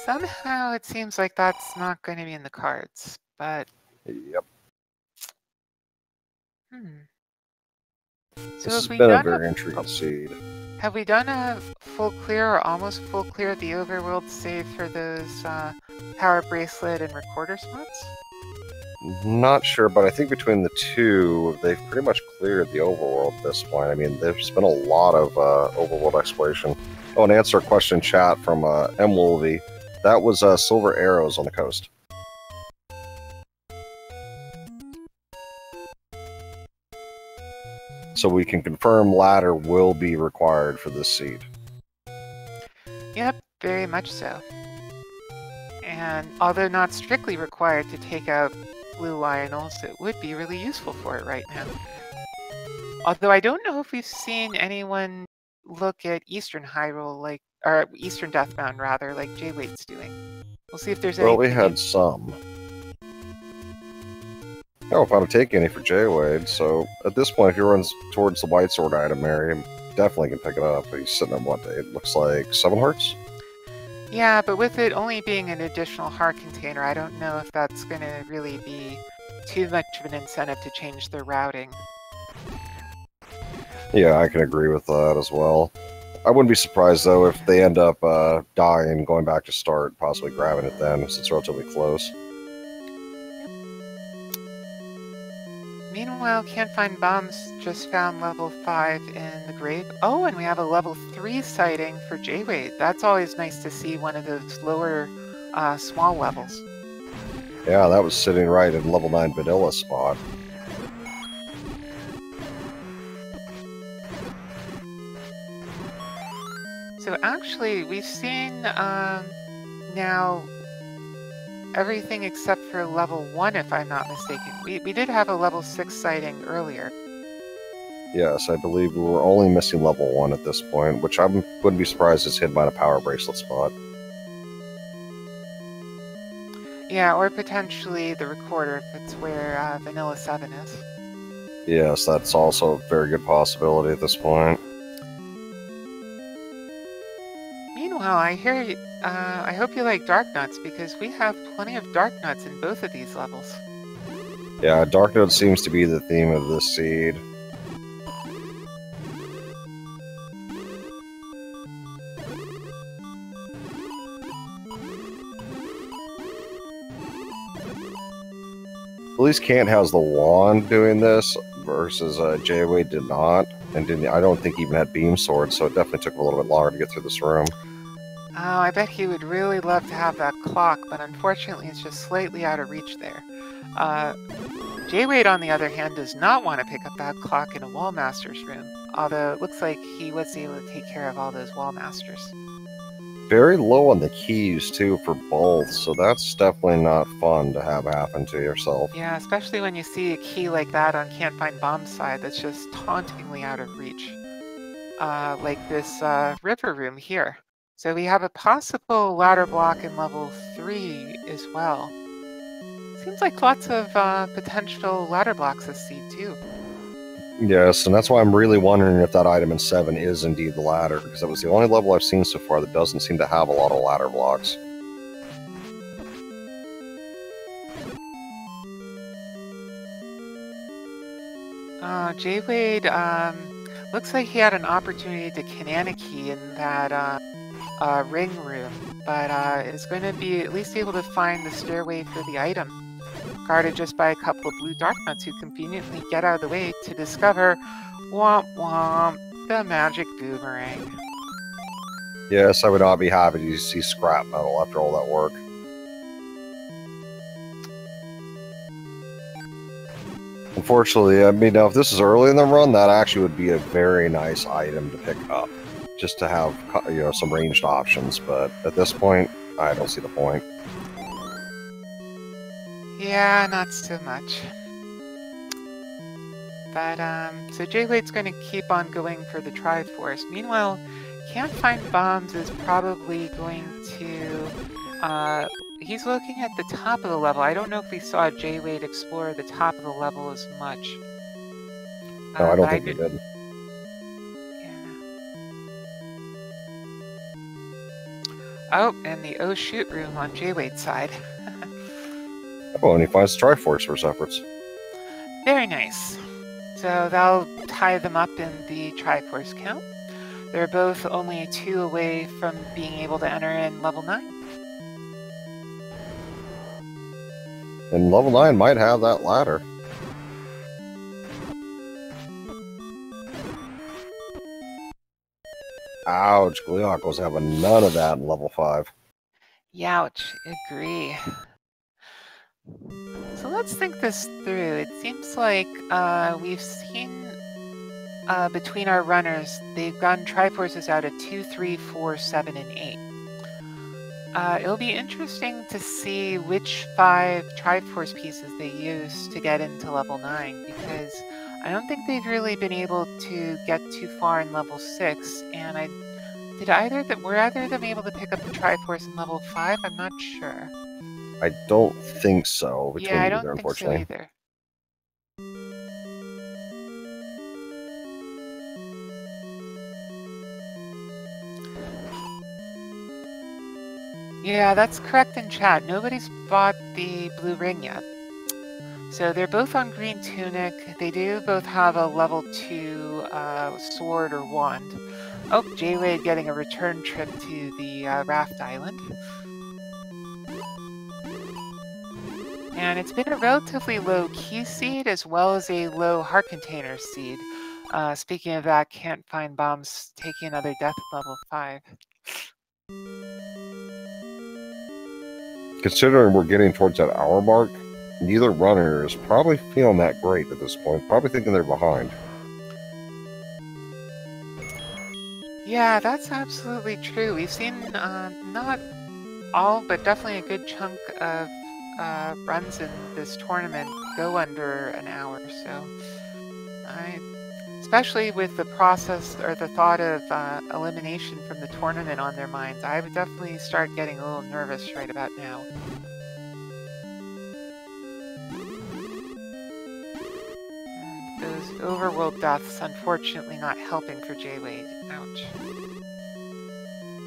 Somehow it seems like that's not going to be in the cards, but... Yep. So this has been a very intriguing seed. Have we done a full clear or almost full clear of the overworld save for those power bracelet and recorder spots? Not sure, but I think between the two, they've pretty much cleared the overworld at this point. I mean, there's been a lot of overworld exploration. Oh, and answer a question in chat from M. Wolvie. That was silver arrows on the coast. So we can confirm ladder will be required for this seed. Yep, very much so. And although not strictly required to take out blue Lionels, it would be really useful for it right now. Although I don't know if we've seen anyone look at Eastern Hyrule, or Eastern Death Mountain rather, like jwade's doing. We'll see if there's any. Well, we had some. I don't know if I'm taking any for jwade, so at this point, if he runs towards the White Sword item area, definitely can pick it up. He's sitting at what? It looks like 7 hearts? Yeah, but with it only being an additional heart container, I don't know if that's going to really be too much of an incentive to change their routing. Yeah, I can agree with that as well. I wouldn't be surprised, though, if they end up dying, going back to start, possibly grabbing it then, since it's relatively close. Meanwhile, CantFindBombs just found level 5 in the grave. Oh, and we have a level 3 sighting for jwade. That's always nice to see one of those lower, small levels. Yeah, that was sitting right in level 9 vanilla spot. So actually, we've seen now everything except for level 1, if I'm not mistaken. We did have a level 6 sighting earlier. Yes, I believe we were only missing level 1 at this point, which I wouldn't be surprised is hidden by the power bracelet spot. Yeah, or potentially the recorder, if it's where Vanilla 7 is. Yes, that's also a very good possibility at this point. Meanwhile, I hear I hope you like Dark Nuts, because we have plenty of Dark Nuts in both of these levels. Yeah, Dark Note seems to be the theme of this seed. At least Cant has the wand doing this, versus jwade did not, and I don't think even had beam swords, so it definitely took him a little bit longer to get through this room. Oh, I bet he would really love to have that clock, but unfortunately it's just slightly out of reach there. jwade, on the other hand, does not want to pick up that clock in a Wallmaster's room, although it looks like he was able to take care of all those Wallmasters. Very low on the keys, too, for both, so that's definitely not fun to have happen to yourself. Yeah, especially when you see a key like that on CantFindBombs' side that's just tauntingly out of reach. Like this river room here. So we have a possible ladder block in level 3 as well. Seems like lots of potential ladder blocks this seed too. Yes, and that's why I'm really wondering if that item in 7 is indeed the ladder, because that was the only level I've seen so far that doesn't seem to have a lot of ladder blocks. jwade, looks like he had an opportunity to Canana key in that ring room, but is going to be at least able to find the stairway for the item, guarded just by a couple of blue Dark Nuts who conveniently get out of the way to discover, womp womp, The magic boomerang. Yes, I would not be happy to see scrap metal after all that work. Unfortunately, I mean, now if this is early in the run, that actually would be a very nice item to pick up, just to have, you know, some ranged options. But at this point, I don't see the point. Yeah, not so much. But, so jwade's going to keep on going for the Triforce. Meanwhile, CantFindBombs is probably going to, he's looking at the top of the level. I don't know if we saw jwade explore the top of the level as much. No, I don't think we did. Yeah. Oh, and the oh shoot room on jwade's side. Oh, and he finds the Triforce for his efforts. Very nice. So that'll tie them up in the Triforce count. They're both only 2 away from being able to enter in level 9. And level 9 might have that ladder. Ouch, Gleeockles having none of that in level 5. Youch, agree. So let's think this through. It seems like we've seen between our runners, they've gotten Triforces out at 2, 3, 4, 7, and 8. It'll be interesting to see which 5 Triforce pieces they use to get into level 9, because I don't think they've really been able to get too far in level 6, and were either of them able to pick up the Triforce in level 5? I'm not sure. I don't think so between yeah, I either, don't think so unfortunately. either. Yeah, that's correct in chat. Nobody's bought the blue ring yet. So they're both on green tunic. They do both have a level 2 sword or wand. Oh, jwade getting a return trip to the raft island. And it's been a relatively low key seed as well as a low heart container seed. Speaking of that, CantFindBombs taking another death at level 5. Considering we're getting towards that hour mark, neither runner is probably feeling that great at this point. Probably thinking they're behind. Yeah, that's absolutely true. We've seen not all, but definitely a good chunk of runs in this tournament go under an hour. So, especially with the process or the thought of elimination from the tournament on their minds, I would definitely start getting a little nervous right about now. And those overworld deaths, unfortunately, not helping for jwade. Ouch.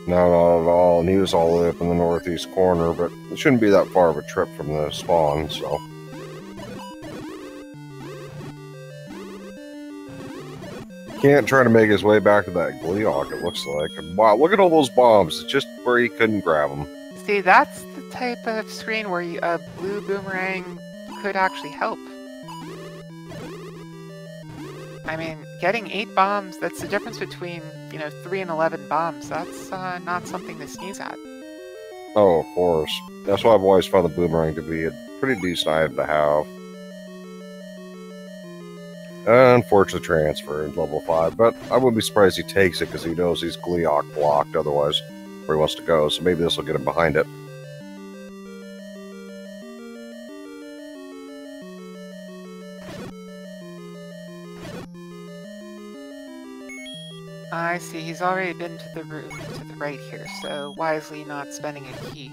No, not at all. And he was all the way up in the northeast corner, but it shouldn't be that far of a trip from the spawn, so. Can't try to make his way back to that Gleeok, it looks like. And wow, look at all those bombs. It's just where he couldn't grab them. See, that's the type of screen where a blue boomerang could actually help. I mean, getting 8 bombs, that's the difference between, 3 and 11 bombs. That's not something to sneeze at. Oh, of course. That's why I've always found the boomerang to be a pretty decent item to have. Unfortunate transfer in level 5, but I wouldn't be surprised he takes it because he knows he's Gleeok blocked otherwise where he wants to go, so maybe this will get him behind it. I see, he's already been to the room to the right here, so wisely not spending a key.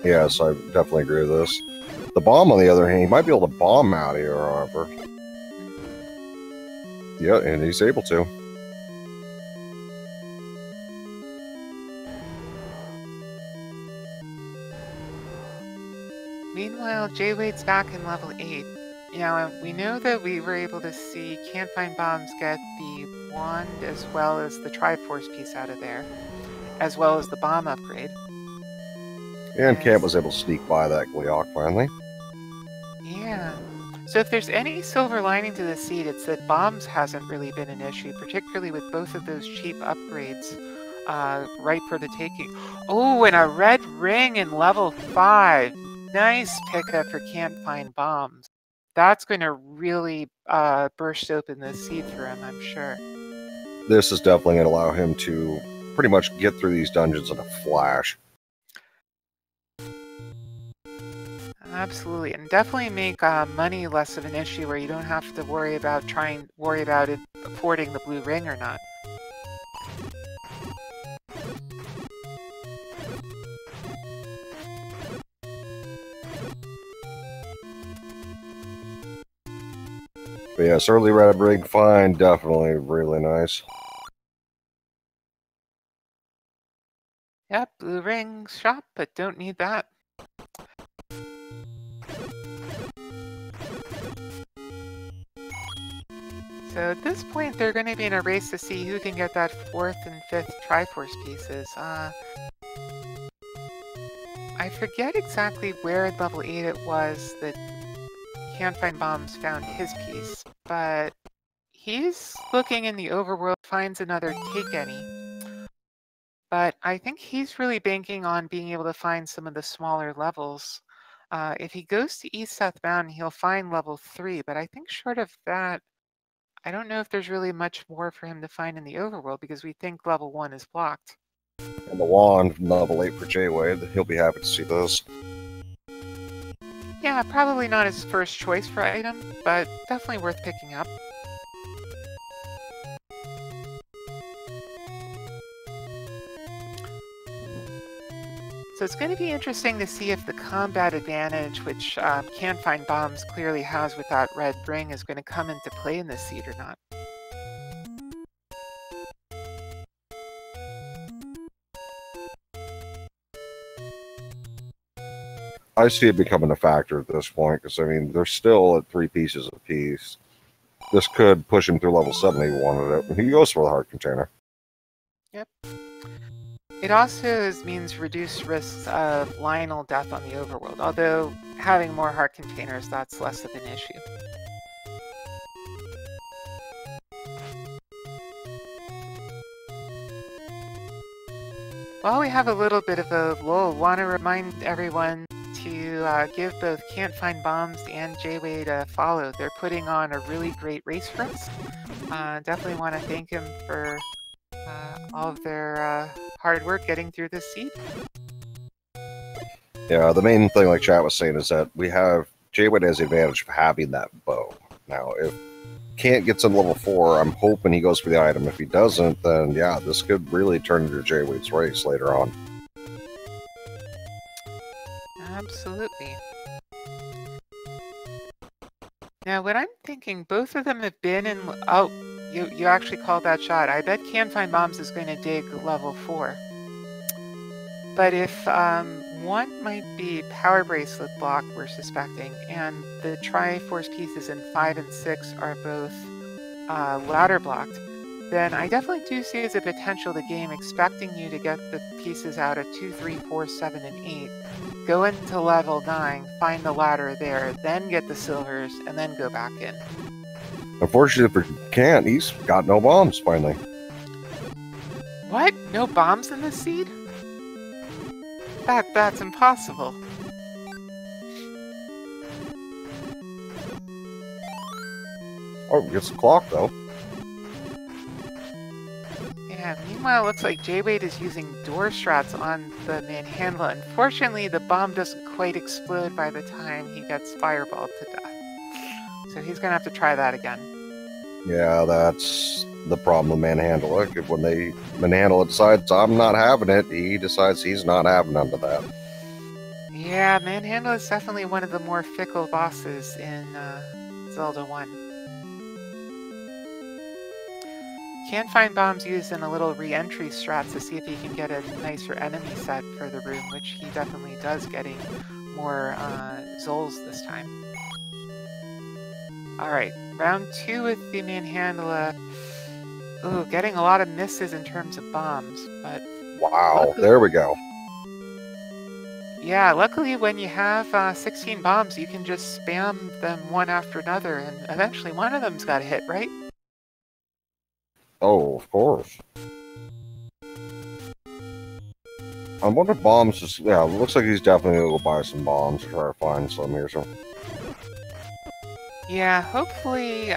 Yes, I definitely agree with this. The bomb, on the other hand, he might be able to bomb out of here, however. Yeah, and he's able to. Meanwhile, jwade's back in level 8. We know that we were able to see CantFindBombs get the wand as well as the Triforce piece out of there, as well as the bomb upgrade. And Camp was able to sneak by that Gleeok finally. Yeah. So if there's any silver lining to the seed, it's that bombs hasn't really been an issue, particularly with both of those cheap upgrades right for the taking. Oh, and a red ring in level 5. Nice pickup for CantFindBombs. That's going to really burst open the seed for him, I'm sure. This is definitely going to allow him to pretty much get through these dungeons in a flash. Absolutely, and definitely make money less of an issue where you don't have to worry about it affording the blue ring or not. But yes, early red ring find, definitely really nice. Yep, blue ring shop, but don't need that. So at this point, they're going to be in a race to see who can get that 4th and 5th Triforce pieces. I forget exactly where at level 8 it was that CantFindBombs found his piece, but he's looking in the overworld, finds another Take Any. But I think he's really banking on being able to find some of the smaller levels. If he goes to East South Mountain, he'll find level 3, but I think short of that, I don't know if there's really much more for him to find in the overworld because we think level 1 is blocked. And the wand, level 8 for jwade, he'll be happy to see this. Yeah, probably not his first choice for item, but definitely worth picking up. So it's going to be interesting to see if the combat advantage, which CantFindBombs clearly has with that red ring, is going to come into play in this seed or not. I see it becoming a factor at this point, because, I mean, they're still at 3 pieces apiece. This could push him through level 7 if he wanted it. He goes for the heart container. Yep. It also means reduced risks of Lionel death on the overworld, although having more heart containers, that's less of an issue. While we have a little bit of a lull, want to remind everyone to give both CantFindBombs and jwade a follow. They're putting on a really great race for us. Definitely want to thank him for all of their hard work getting through this seed. Yeah, the main thing, like chat was saying, is that jwade has the advantage of having that bow. Now, if Cant gets in level 4, I'm hoping he goes for the item. If he doesn't, then yeah, this could really turn into jwade's race later on. Absolutely. Now, what I'm thinking, both of them have been in... Oh, you actually called that shot. I bet CantFindBombs is going to dig level 4. But if one might be Power Bracelet block, we're suspecting, and the Triforce pieces in 5 and 6 are both ladder blocked, then I definitely do see as a potential the game expecting you to get the pieces out of 2, 3, 4, 7, and 8, go into level 9, find the ladder there, then get the silvers, and then go back in. Unfortunately for Cant, he's got no bombs, finally. What? No bombs in this seed? That's impossible. Oh, gets the clock, though. Yeah, meanwhile, it looks like jwade is using door strats on the manhandler. Unfortunately, the bomb doesn't quite explode by the time he gets fireballed to death. So he's going to have to try that again. Yeah, that's the problem with manhandler. When the manhandler decides, I'm not having it, he decides he's not having none of that. Yeah, manhandler is definitely one of the more fickle bosses in Zelda 1. CantFindBombs using a little re-entry strat to see if he can get a nicer enemy set for the room, which he definitely does, getting more Zols this time. Alright, round 2 with the manhandler. Ooh, getting a lot of misses in terms of bombs, but... Wow, there we go. Yeah, luckily when you have 16 bombs, you can just spam them one after another, and eventually one of them's got to hit, right? Oh, of course. I wonder if bombs is... Yeah, it looks like he's definitely going to go buy some bombs or try to find some here, so... Yeah, hopefully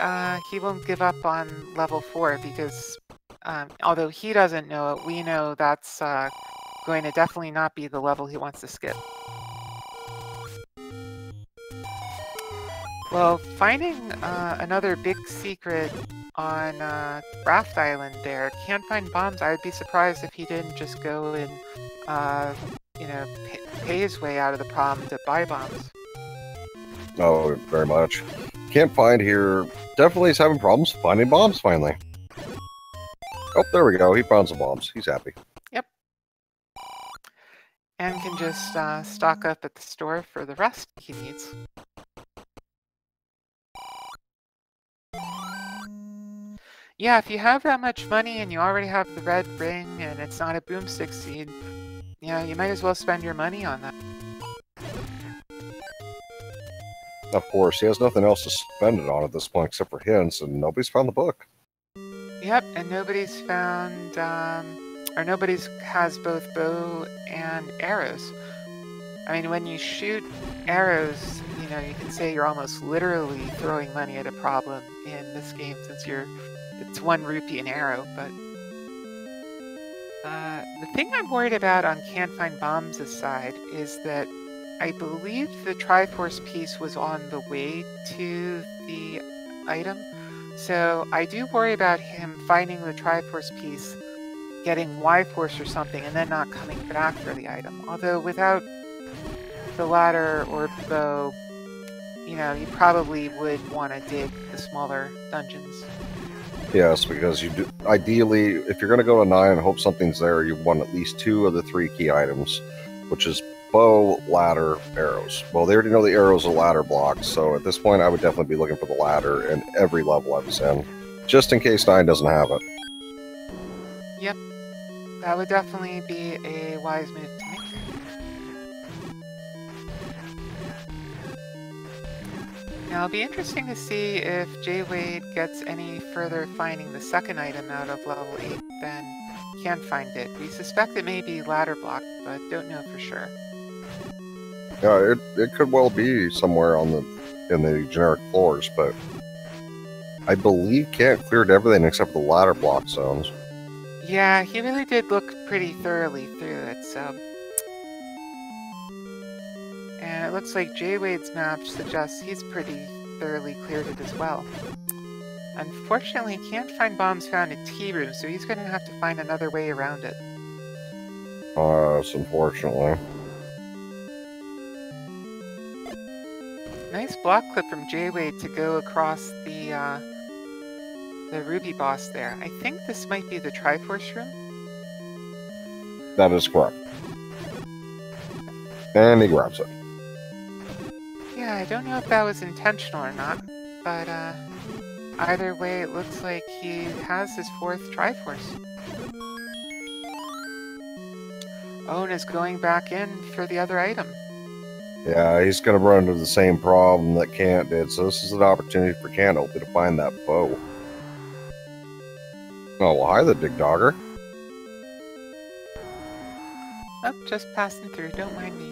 he won't give up on level 4 because although he doesn't know it, we know that's going to definitely not be the level he wants to skip. Well, finding another big secret on Raft Island there, CantFindBombs, I would be surprised if he didn't just go and, you know, pay his way out of the problem to buy bombs. Oh, very much. Can't find here. Definitely is having problems finding bombs finally. Oh, there we go. He found some bombs. He's happy. Yep. And can just stock up at the store for the rest he needs. Yeah, if you have that much money and you already have the red ring and it's not a boomstick seed, you know, you might as well spend your money on that. Of course, he has nothing else to spend it on at this point except for hints, and nobody's found the book. Yep, and nobody's found, or nobody's has both bow and arrows. I mean, when you shoot arrows, you know, you can say you're almost literally throwing money at a problem in this game since it's 1 rupee an arrow, but the thing I'm worried about on CantFindBombs' side is that I believe the Triforce piece was on the way to the item, so I do worry about him finding the Triforce piece, getting Y-Force or something, and then not coming back for the item. Although without the ladder or bow, you know, you probably would want to dig the smaller dungeons. Yes, because you do, ideally, if you're going to go to 9 and hope something's there, you want at least 2 of the 3 key items, which is bow, ladder, arrows. Well, they already know the arrows are ladder blocks, so at this point I would definitely be looking for the ladder in every level I was in, just in case 9 doesn't have it. Yep, that would definitely be a wise move to make. Now, it'll be interesting to see if jwade gets any further finding the second item out of level 8 than CantFind did. We suspect it may be ladder block, but don't know for sure. Yeah, it could well be somewhere in the generic floors, but I believe Cant cleared everything except for the ladder block zones. Yeah, he really did look pretty thoroughly through it, so... And it looks like jwade's map suggests he's pretty thoroughly cleared it as well. Unfortunately, CantFindBombs found a tea room, so he's going to have to find another way around it. Yes, unfortunately. Nice block clip from jwade to go across the ruby boss there. I think this might be the Triforce room. That is correct. And he grabs it. Yeah, I don't know if that was intentional or not, but either way, it looks like he has his 4th Triforce. Oh, and is going back in for the other item. Yeah, he's going to run into the same problem that Cant did, so this is an opportunity for Cant hopefully to find that bow. Oh, well, hi there, Dig Dogger. Oh, just passing through, don't mind me.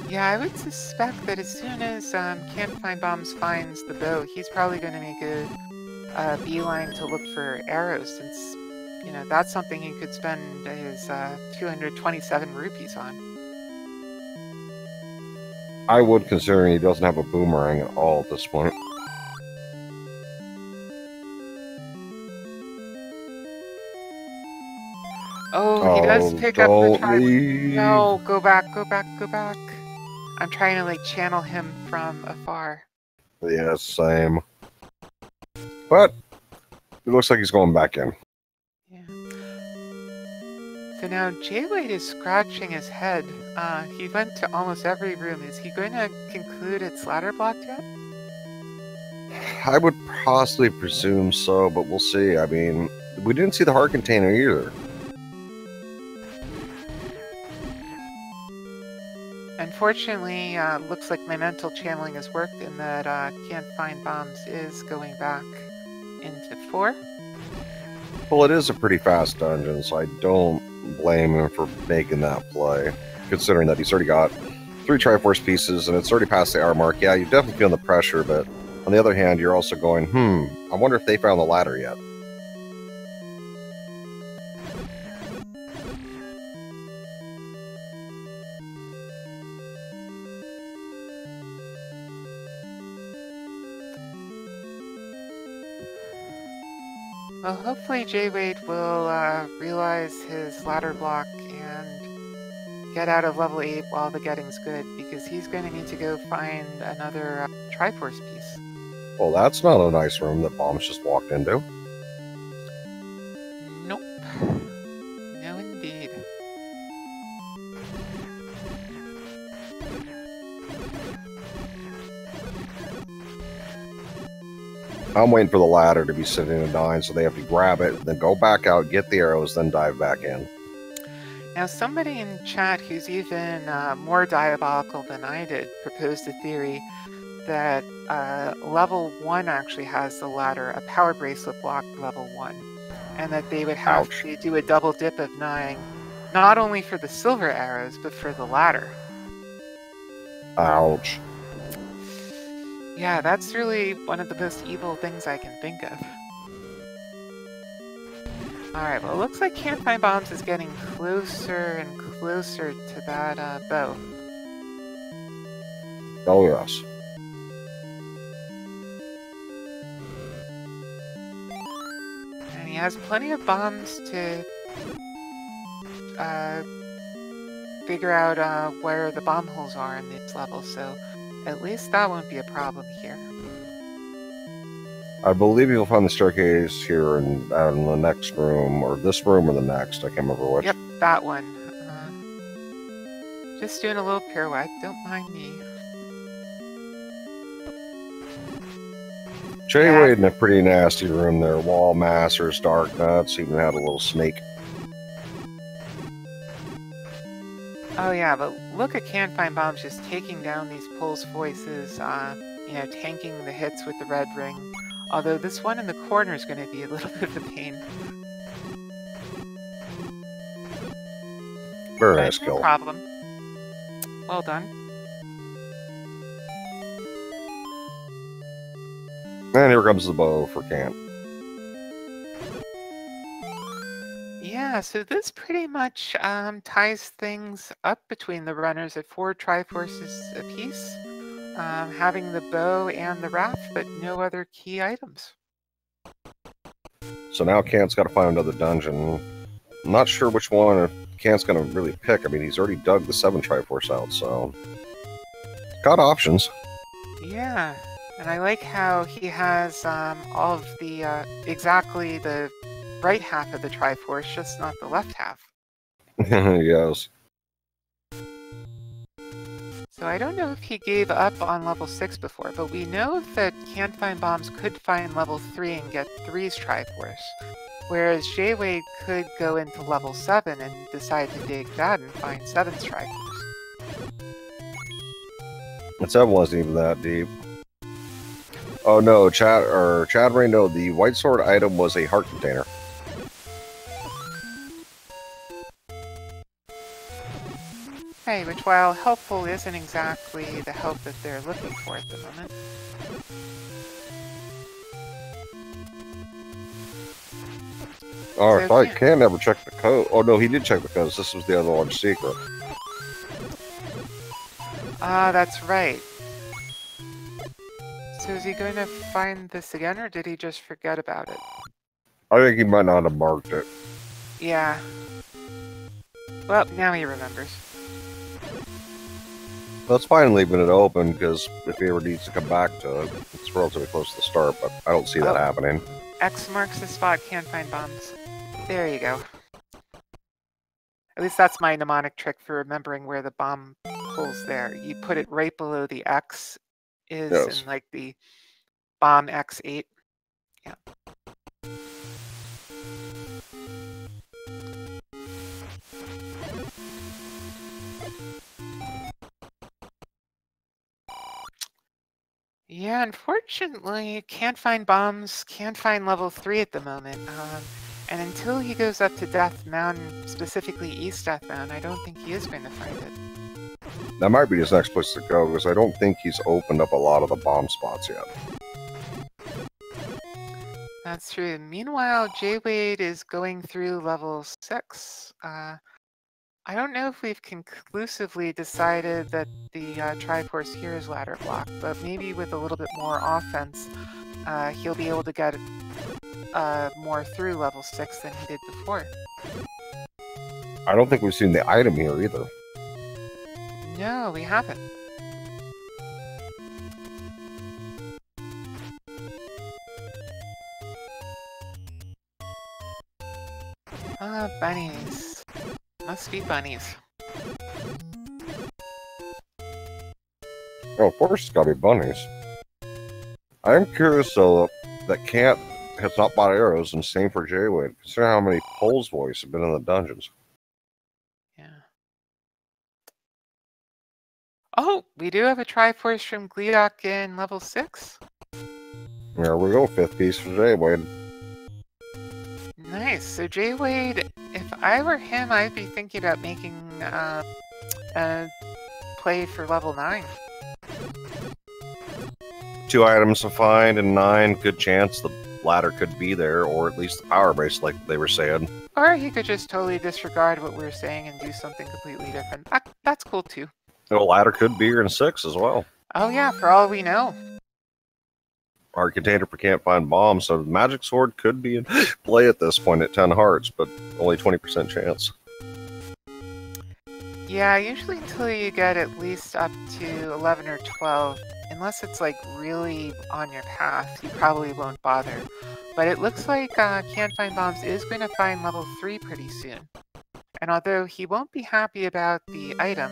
Yeah, I would suspect that as soon as CantFindBombs finds the bow, he's probably going to make a beeline to look for arrows, since, you know, that's something he could spend his 227 rupees on. I would, considering he doesn't have a boomerang at all at this point. Oh, he does pick up the Triforce. No, go back, go back, go back. I'm trying to, like, channel him from afar. Yeah, same. But it looks like he's going back in. Yeah. So now jwade is scratching his head. He went to almost every room. Is he going to conclude it's ladder blocked yet? I would possibly presume so, but we'll see. I mean, we didn't see the heart container either. Unfortunately, looks like my mental channeling has worked in that CantFindBombs is going back into 4. Well, it is a pretty fast dungeon, so I don't blame him for making that play, considering that he's already got 3 Triforce pieces and it's already past the hour mark. Yeah, you're definitely feeling the pressure, but on the other hand, you're also going, I wonder if they found the ladder yet. Well, hopefully jwade will realize his ladder block and get out of level 8 while the getting's good, because he's going to need to go find another Triforce piece. Well, that's not a nice room that Bombs just walked into. Nope. No, indeed. I'm waiting for the ladder to be sitting and dying, so they have to grab it, then go back out, get the arrows, then dive back in. Now, somebody in chat who's even more diabolical than I did proposed a theory that level 1 actually has the ladder, a power bracelet block level 1, and that they would have to do a double dip of 9, not only for the silver arrows, but for the ladder. Ouch. Yeah, that's really one of the most evil things I can think of. Alright, well, it looks like CantFindBombs is getting closer and closer to that bow. Oh, yes. And he has plenty of bombs to figure out where the bomb holes are in this level, so at least that won't be a problem here. I believe you'll find the staircase here in the next room, or this room or the next. I can't remember which. Yep, that one. Just doing a little pirouette, don't mind me. jwade in a pretty nasty room there. Wall masters, dark nuts, even had a little snake. Oh yeah, but look at CantFindBombs just taking down these pulse voices, you know, tanking the hits with the red ring. Although this one in the corner is going to be a little bit of a pain. Very nice kill. No problem. Well done. And here comes the bow for Cant. Yeah, so this pretty much ties things up between the runners at 4 Triforces apiece, having the bow and the raft, but no other key items. So now Cant's got to find another dungeon. I'm not sure which one Cant's going to really pick. I mean, he's already dug the 7 Triforce out, so... got options. Yeah, and I like how he has all of the, exactly the right half of the Triforce, just not the left half. Yes. So I don't know if he gave up on level 6 before, but we know that CantFindBombs could find level 3 and get 3's Triforce, whereas jwade could go into level 7 and decide to dig that and find 7's Triforce. The 7 wasn't even that deep. Oh no, Chad Ray, no, the white sword item was a heart container. Hey, which while helpful isn't exactly the help that they're looking for at the moment. Oh, I thought Cant never checked the code. Oh no, he did check the codes. This was the other one's secret. Ah, that's right. So is he going to find this again, or did he just forget about it? I think he might not have marked it. Yeah. Well, now he remembers. That's fine leaving it open, because if he ever needs to come back to it, it's relatively close to the start, but I don't see that happening. X marks the spot, CantFindBombs. There you go. At least that's my mnemonic trick for remembering where the bomb hole's there. You put it right below the X is in like the bomb X8. Yeah. Yeah, unfortunately, CantFindBombs can't find level 3 at the moment. And until he goes up to Death Mountain, specifically East Death Mountain, I don't think he is going to find it. That might be his next place to go, because I don't think he's opened up a lot of the bomb spots yet. That's true. Meanwhile, jwade is going through level 6. I don't know if we've conclusively decided that the Triforce here is ladder block, but maybe with a little bit more offense, he'll be able to get more through level 6 than he did before. I don't think we've seen the item here either. No, we haven't. Bunnies. Must be bunnies. Oh, of course it's gotta be bunnies. I'm curious though that Cant has not bought arrows, and same for jwade. Consider how many Pole's voice have been in the dungeons. Yeah. Oh, we do have a Triforce from Gleedock in level 6. There we go, 5th piece for jwade. Nice. So jwade, if I were him, I'd be thinking about making a play for level 9. 2 items to find, and 9, good chance the ladder could be there, or at least the power base, like they were saying. Or he could just totally disregard what we were saying and do something completely different. That's cool too. The ladder could be here in 6 as well. Oh yeah, for all we know. Our container for CantFindBombs, so the magic sword could be in play at this point at 10 hearts, but only 20% chance. Yeah, usually until you get at least up to 11 or 12, unless it's like really on your path, you probably won't bother. But it looks like CantFindBombs is going to find level 3 pretty soon. And although he won't be happy about the item,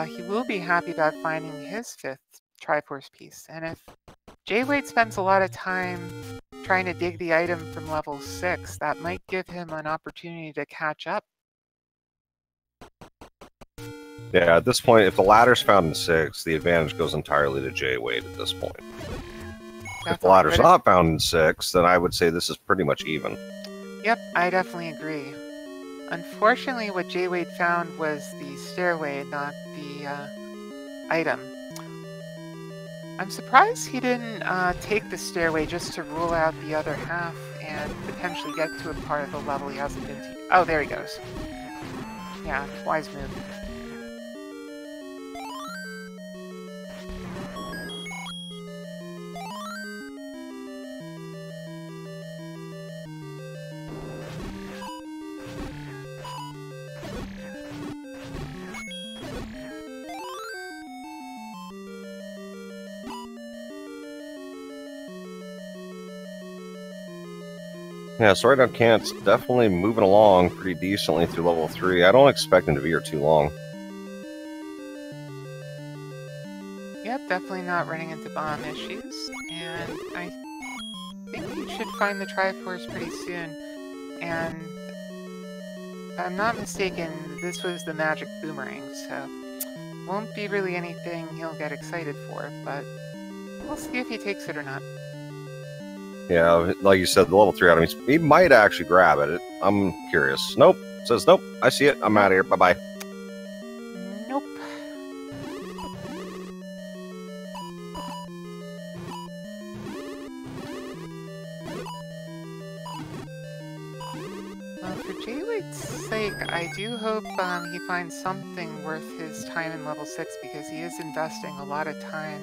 he will be happy about finding his 5th Triforce piece. And if jwade spends a lot of time trying to dig the item from level 6, that might give him an opportunity to catch up. Yeah, at this point, if the ladder's found in 6, the advantage goes entirely to jwade at this point. If the ladder's not found in 6, then I would say this is pretty much even. Yep, I definitely agree. Unfortunately, what jwade found was the stairway, not the item. I'm surprised he didn't take the stairway just to rule out the other half and potentially get to a part of the level he hasn't been to. Oh, there he goes. Yeah, wise move. Yeah, so right now Cant's definitely moving along pretty decently through level 3. I don't expect him to be here too long. Yep, definitely not running into bomb issues. And I think he should find the Triforce pretty soon. And if I'm not mistaken, this was the magic boomerang, so won't be really anything he'll get excited for, but we'll see if he takes it or not. Yeah, like you said, the level 3 item, he might actually grab it. I'm curious. Nope. It says, nope, I see it. I'm out of here. Bye-bye. Nope. Well, for jwade's sake, I do hope he finds something worth his time in level 6, because he is investing a lot of time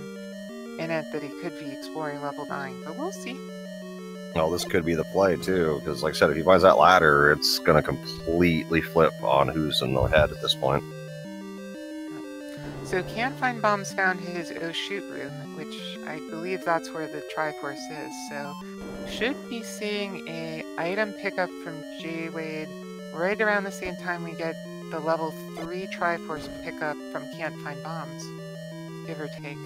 in it that he could be exploring level 9, but we'll see. Well, this could be the play, too, because like I said, if he finds that ladder, it's going to completely flip on who's in the head at this point. So CantFindBombs found his Oh Shoot room, which I believe that's where the Triforce is, so should be seeing a item pickup from jwade right around the same time we get the level 3 Triforce pickup from CantFindBombs, give or take.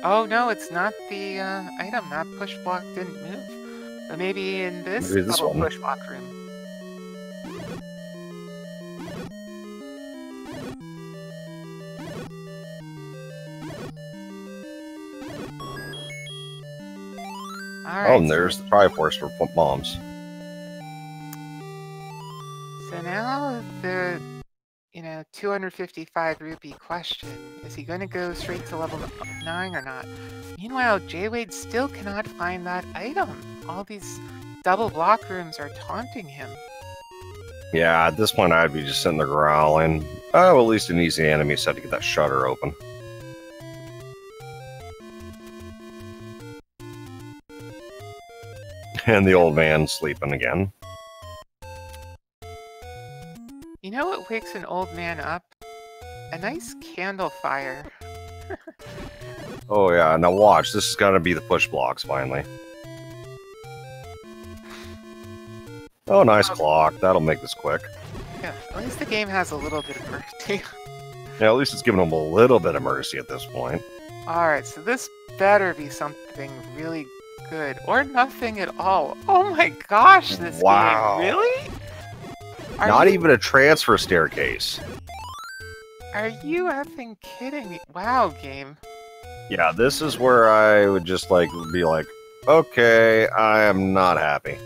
Oh no, it's not the item. That push block didn't move. But maybe in this Maybe this double one. push block room. Alright, Oh, and there's the Triforce for bombs. So now the, 255 rupee question. Is he going to go straight to level 9 or not? Meanwhile, jwade still cannot find that item. All these double block rooms are taunting him. Yeah, at this point I'd be just sitting there growling. Oh, well, at least an easy enemy set to get that shutter open. And the old man sleeping again. You know what wakes an old man up? A nice candle fire. Oh yeah, now watch, this is gonna be the push blocks finally. Oh, nice clock, that'll make this quick. Yeah, at least the game has a little bit of mercy. Yeah, at least it's giving him a little bit of mercy at this point. Alright, so this better be something really good, or nothing at all. Oh my gosh, this Wow. game, really? Not even a transfer staircase. Are you effing kidding me? Wow, game. Yeah, this is where I would just be like, okay, I am not happy.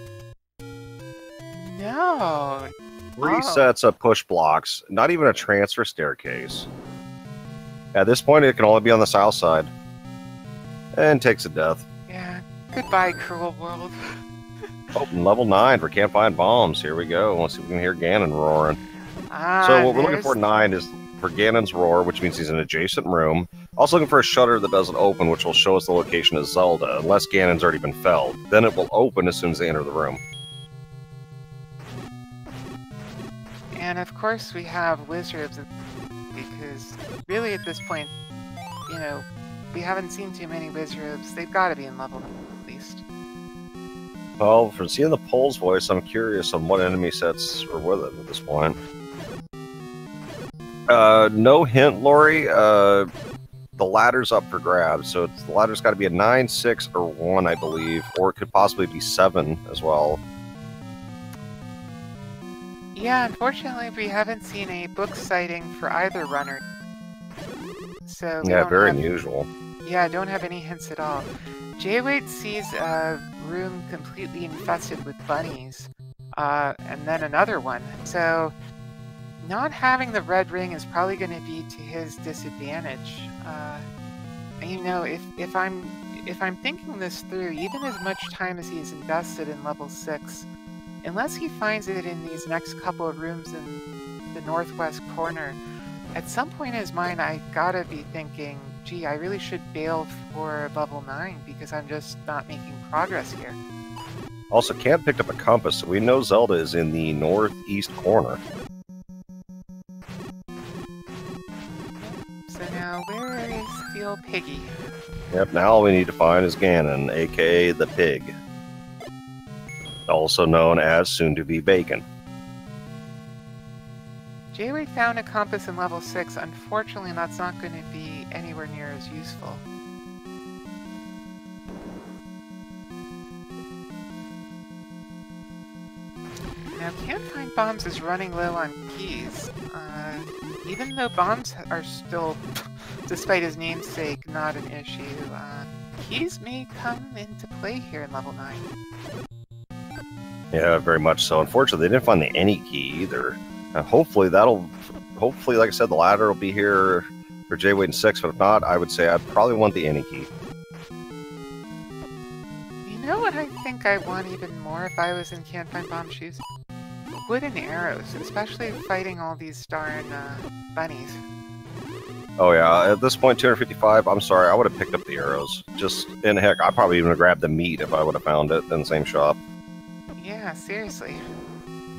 No. Three sets of push blocks, not even a transfer staircase. At this point, it can only be on the south side. And takes a death. Yeah, goodbye, cruel world. Oh, level 9 for CantFindBombs. Here we go. Let's see if we can hear Ganon roaring. So what we're looking for 9 is for Ganon's roar, which means he's in an adjacent room. Also looking for a shutter that doesn't open, which will show us the location of Zelda, unless Ganon's already been felled. Then it will open as soon as they enter the room. And of course we have wizards, because really at this point, we haven't seen too many wizards. They've got to be in level at least. Well, from seeing the Pole's voice, I'm curious on what enemy sets are with it at this point. No hint, Lori. The ladder's up for grabs, so the ladder's got to be a 9, 6, or 1, I believe, or it could possibly be 7 as well. Yeah, unfortunately, we haven't seen a book sighting for either runner. So yeah, very unusual. Yeah, don't have any hints at all. jwade sees a room completely infested with bunnies, and then another one. So not having the red ring is probably going to be to his disadvantage. If I'm thinking this through, even as much time as he's invested in level 6, unless he finds it in these next couple of rooms in the northwest corner, at some point in his mind, I gotta be thinking, gee, I really should bail for level 9 because I'm just not making progress here. Also, Cant picked up a compass, so we know Zelda is in the northeast corner. So now, where is Steel Piggy? Yep, now all we need to find is Ganon, aka the Pig. Also known as soon-to-be Bacon. jwade found a compass in level 6. Unfortunately, that's not going to be anywhere near as useful. Now, CantFindBombs is running low on keys. Even though bombs are still, despite his namesake, not an issue, keys may come into play here in level 9. Yeah, very much so. Unfortunately, they didn't find the any key either. Hopefully, like I said, the ladder will be here for jwade and 6, but if not, I would say I'd probably want the any key. You know what I think I want even more if I was in CantFindBombs' shoes? Wooden arrows, especially fighting all these darn bunnies. Oh yeah, at this point, 255, I'm sorry, I would have picked up the arrows. And heck, I probably even would have grabbed the meat if I would have found it in the same shop. Yeah, seriously.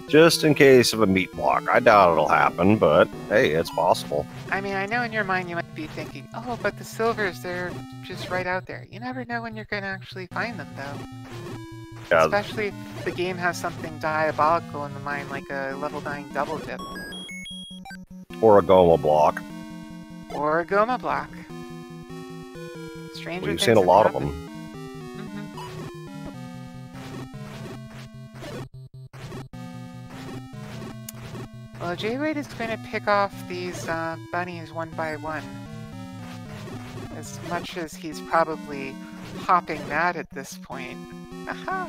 Just in case of a meat block. I doubt it'll happen, but hey, it's possible. I mean, I know in your mind you might be thinking, oh, but the silvers, they're just right out there. You never know when you're going to actually find them, though. Yeah. Especially if the game has something diabolical in the mind, like a level 9 double dip. Or a Goma block. Or a Goma block. It's Stranger We've things seen a have lot of happened. them. Well, jwade is going to pick off these bunnies one by one. As much as he's probably hopping mad at this point. Aha!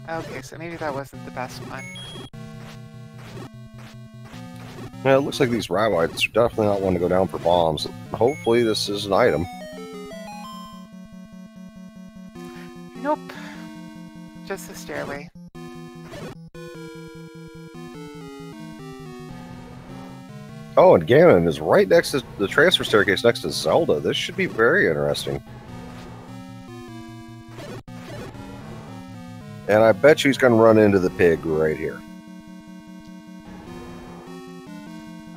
Okay, so maybe that wasn't the best one. Yeah, it looks like these rabbits are definitely not one to go down for bombs. Hopefully this is an item. Nope. Just the stairway. Oh, and Ganon is right next to the transfer staircase next to Zelda. This should be very interesting. And I bet you he's going to run into the pig right here.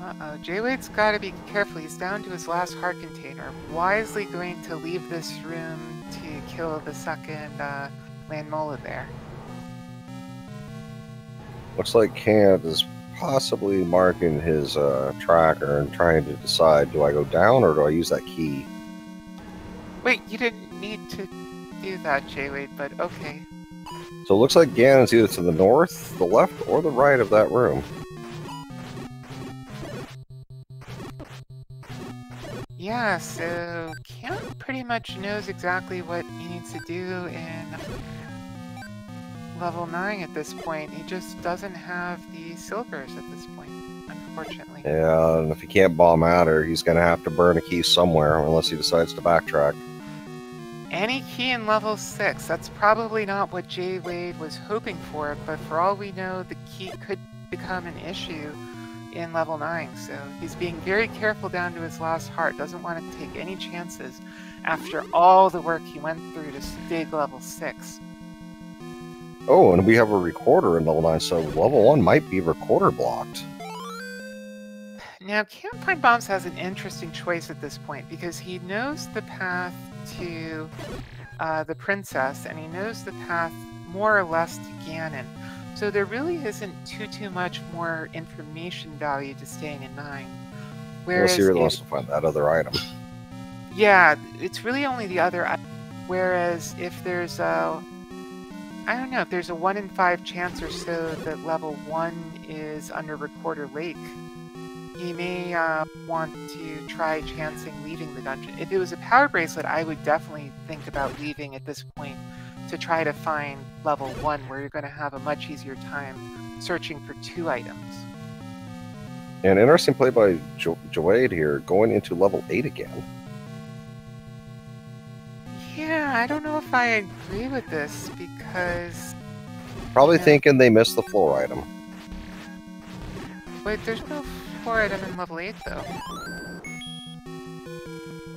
Uh-oh, jwade's got to be careful. He's down to his last heart container. Wisely going to leave this room to kill the second Landmola there. Looks like Cant is possibly marking his tracker and trying to decide, do I go down or do I use that key? Wait, you didn't need to do that, jwade, but okay. So it looks like Ganon's either to the north, the left, or the right of that room. Yeah, so Cant pretty much knows exactly what he needs to do in level 9 at this point. He just doesn't have the silvers at this point, unfortunately. Yeah, and if he can't bomb at her, he's going to have to burn a key somewhere unless he decides to backtrack. Any key in level 6, that's probably not what jwade was hoping for, but for all we know, the key could become an issue in level 9, so he's being very careful down to his last heart, doesn't want to take any chances after all the work he went through to dig level 6. Oh, and we have a recorder in level 9, so level 1 might be recorder blocked. Now, CantFindBombs has an interesting choice at this point, because he knows the path to the princess, and he knows the path more or less to Ganon. So there really isn't too much more information value to staying in 9. Whereas Unless he really wants to find that other item. Yeah, it's really only the other item. Whereas if there's a, I don't know, if there's a 1 in 5 chance or so that level 1 is under Recorder Lake, he may want to try chancing leaving the dungeon. If it was a power bracelet, I would definitely think about leaving at this point to try to find level 1, where you're going to have a much easier time searching for 2 items. And interesting play by jwade here, going into level 8 again. Yeah, I don't know if I agree with this, because... Probably thinking they missed the floor item. Wait, there's no floor item in level 8, though.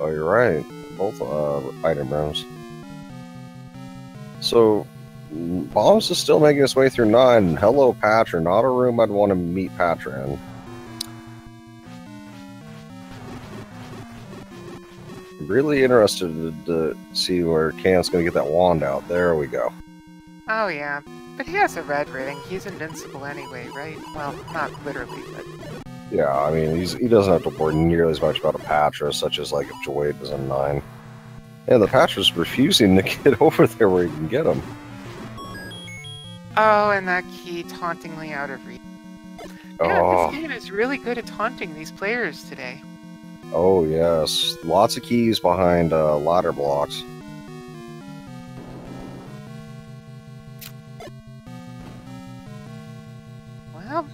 Oh, you're right. Both item rooms. So, Bombs is still making his way through 9. Hello, Patra. Not a room I'd want to meet Patra in. Really interested to see where Cant's going to get that wand out. There we go. Oh, yeah. But he has a red ring. He's invincible anyway, right? Well, not literally, but... Yeah, I mean, he doesn't have to worry nearly as much about a Patra, such as, like, if jwade was in 9. And the Patra's refusing to get over there where he can get him. Oh, and that key tauntingly out of reach. Yeah, this game is really good at taunting these players today. Oh, yes. Lots of keys behind ladder blocks. Well...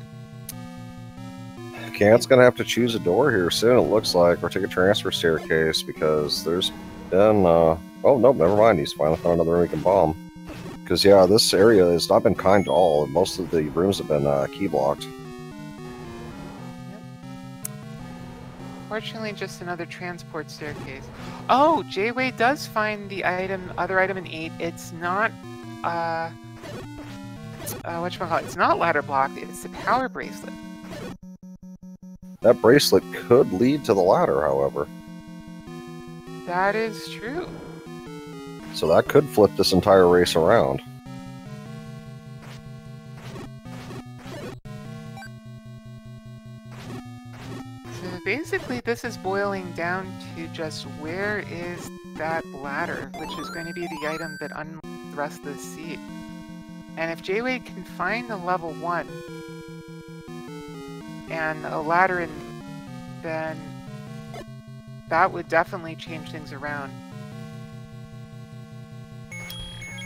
Cant's going to have to choose a door here soon, it looks like, or take a transfer staircase, because there's been... oh, nope, never mind. He's finally found another room he can bomb. Because, yeah, this area has not been kind at all. Most of the rooms have been key blocked. Fortunately, just another transport staircase. Oh, jwade does find the other item in 8. It's not, whatchamacallit, it's not ladder blocked, it's the power bracelet. That bracelet could lead to the ladder, however. That is true. So that could flip this entire race around. this is boiling down to just where is that ladder, which is going to be the item that unlocks the rest of the seed. And if jwade can find a level 1 and a ladder, then that would definitely change things around.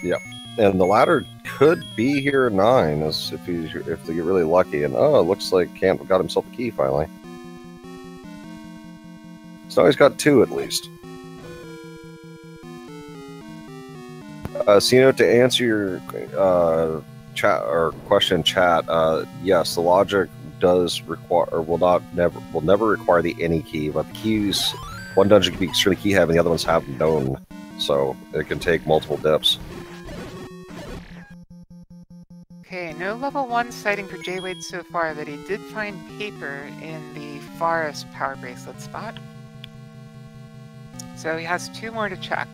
Yep. And the ladder could be here at 9 as if they get really lucky. And oh, it looks like Camp got himself a key finally. So he's got 2 at least. Sino, to answer your chat or question, chat. Yes, the logic does require, or will never require the any key, but the keys. One dungeon can be extremely key heavy, and the other ones have known, so it can take multiple dips. Okay, no level 1 sighting for jwade so far, but he did find paper in the forest power bracelet spot. So he has 2 more to check.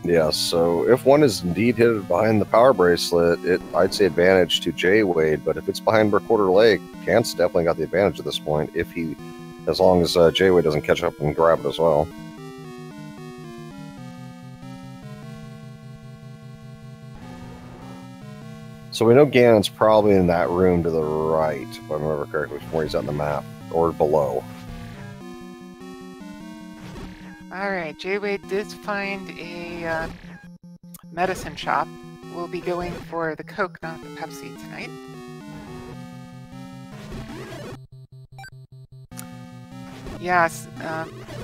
Yeah, so if one is indeed hidden behind the power bracelet, I'd say advantage to jwade, but if it's behind Brickwater Lake, Cant's definitely got the advantage at this point, as long as jwade doesn't catch up and grab it as well. So we know Ganon's probably in that room to the right, if I remember correctly, from where he's on the map, or below. Alright, jwade did find a medicine shop. We'll be going for the Coke, not the Pepsi tonight. Yes,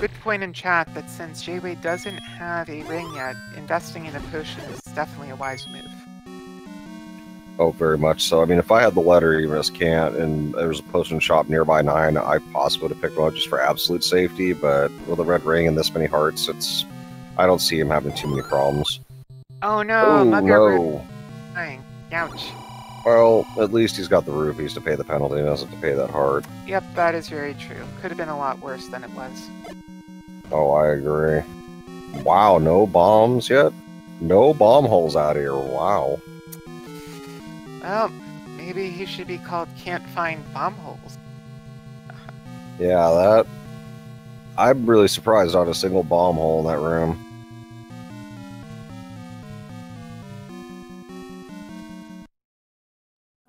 good point in chat that since jwade doesn't have a ring yet, investing in a potion is definitely a wise move. Oh, very much so. I mean, if I had the letter, even as Cant, and there was a potion shop nearby 9, I possibly would have picked one up just for absolute safety, but with a red ring and this many hearts, I don't see him having too many problems. Oh no, no. Dying. Ouch. Well, at least he's got the rupees to pay the penalty and doesn't have to pay that hard. Yep, that is very true. Could have been a lot worse than it was. Oh, I agree. Wow, no bombs yet? No bomb holes out here, wow. Well, maybe he should be called CantFindBombs. Yeah, I'm really surprised not a single bomb hole in that room.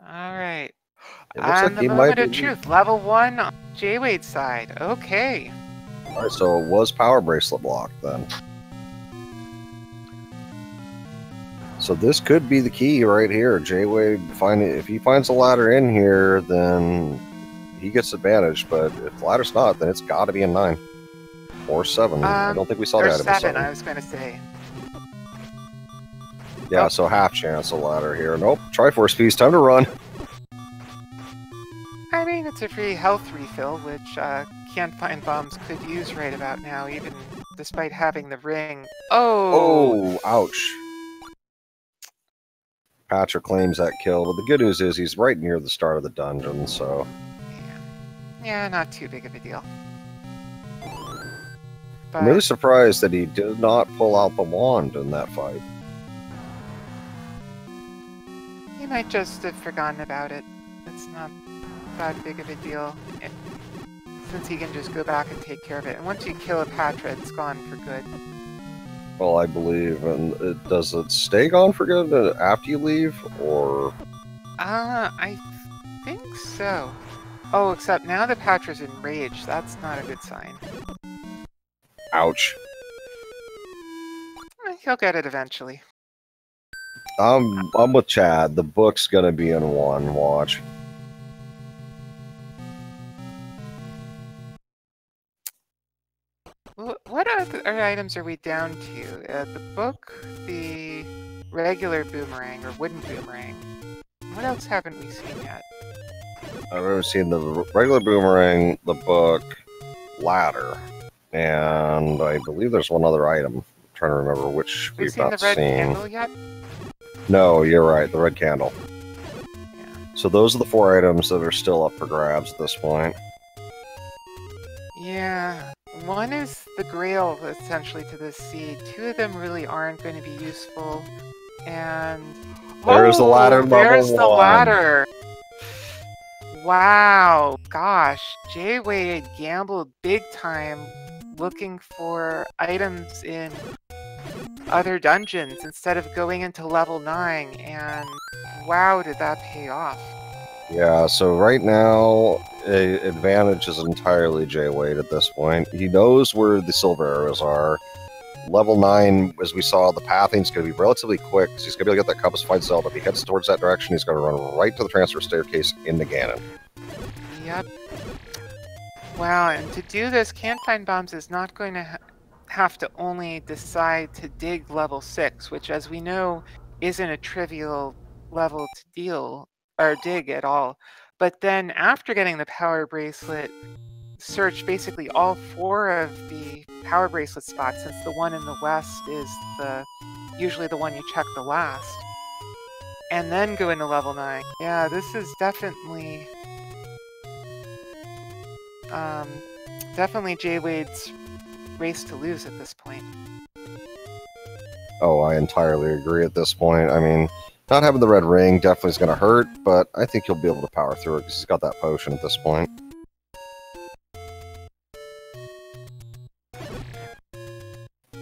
Alright. It looks like the he moment might of be... truth. Level 1 on jwade's side. Okay. Alright, so it was power bracelet blocked then. So this could be the key right here. jwade, if he finds a ladder in here, then he gets advantage. But if the ladder's not, then it's got to be in 9 or 7. I don't think we saw that in 7. I was going to say. Yeah, so half chance a ladder here. Nope. Triforce piece. Time to run. I mean, it's a free health refill, which CantFindBombs could use right about now, even despite having the ring. Oh! Oh, ouch. Patrick claims that kill, but the good news is he's right near the start of the dungeon, so... Yeah, not too big of a deal. But... I'm really surprised that he did not pull out the wand in that fight. He might just have forgotten about it. It's not that big of a deal, since he can just go back and take care of it. And once you kill a Patra, it's gone for good. Well, I believe. And does it stay gone for good after you leave, or...? I think so. Oh, except now the Patra's enraged. That's not a good sign. Ouch. He'll get it eventually. I'm with Chad. The book's gonna be in 1. Watch. What other items are we down to? The book, the regular boomerang, or wooden boomerang. What else haven't we seen yet? I've ever seen the regular boomerang, the book, ladder, and I believe there's one other item. I'm trying to remember which we've not seen. Have we seen the red candle yet? No, you're right, the red candle. Yeah. So those are the 4 items that are still up for grabs at this point. Yeah. One is the grail, essentially, to this seed. 2 of them really aren't going to be useful. And... There's the ladder, there's the ladder! Wow, gosh, jwade gambled big time looking for items in other dungeons instead of going into level 9, and wow, did that pay off. Yeah, so right now, advantage is entirely jwade at this point. He knows where the silver arrows are. Level 9, as we saw, the pathing's going to be relatively quick, because he's going to be able to get that compass to fight Zelda. If he heads towards that direction, he's going to run right to the transfer staircase into Ganon. Yep. Wow, and to do this, CantFindBombs is not going to have to only decide to dig level 6, which, as we know, isn't a trivial level to deal or dig at all. But then, after getting the power bracelet, search basically all 4 of the power bracelet spots, since the one in the west is usually the one you check the last, and then go into level 9. Yeah, this is definitely jwade's race to lose at this point. Oh, I entirely agree at this point. I mean, not having the red ring definitely is going to hurt, but I think he'll be able to power through it because he's got that potion at this point.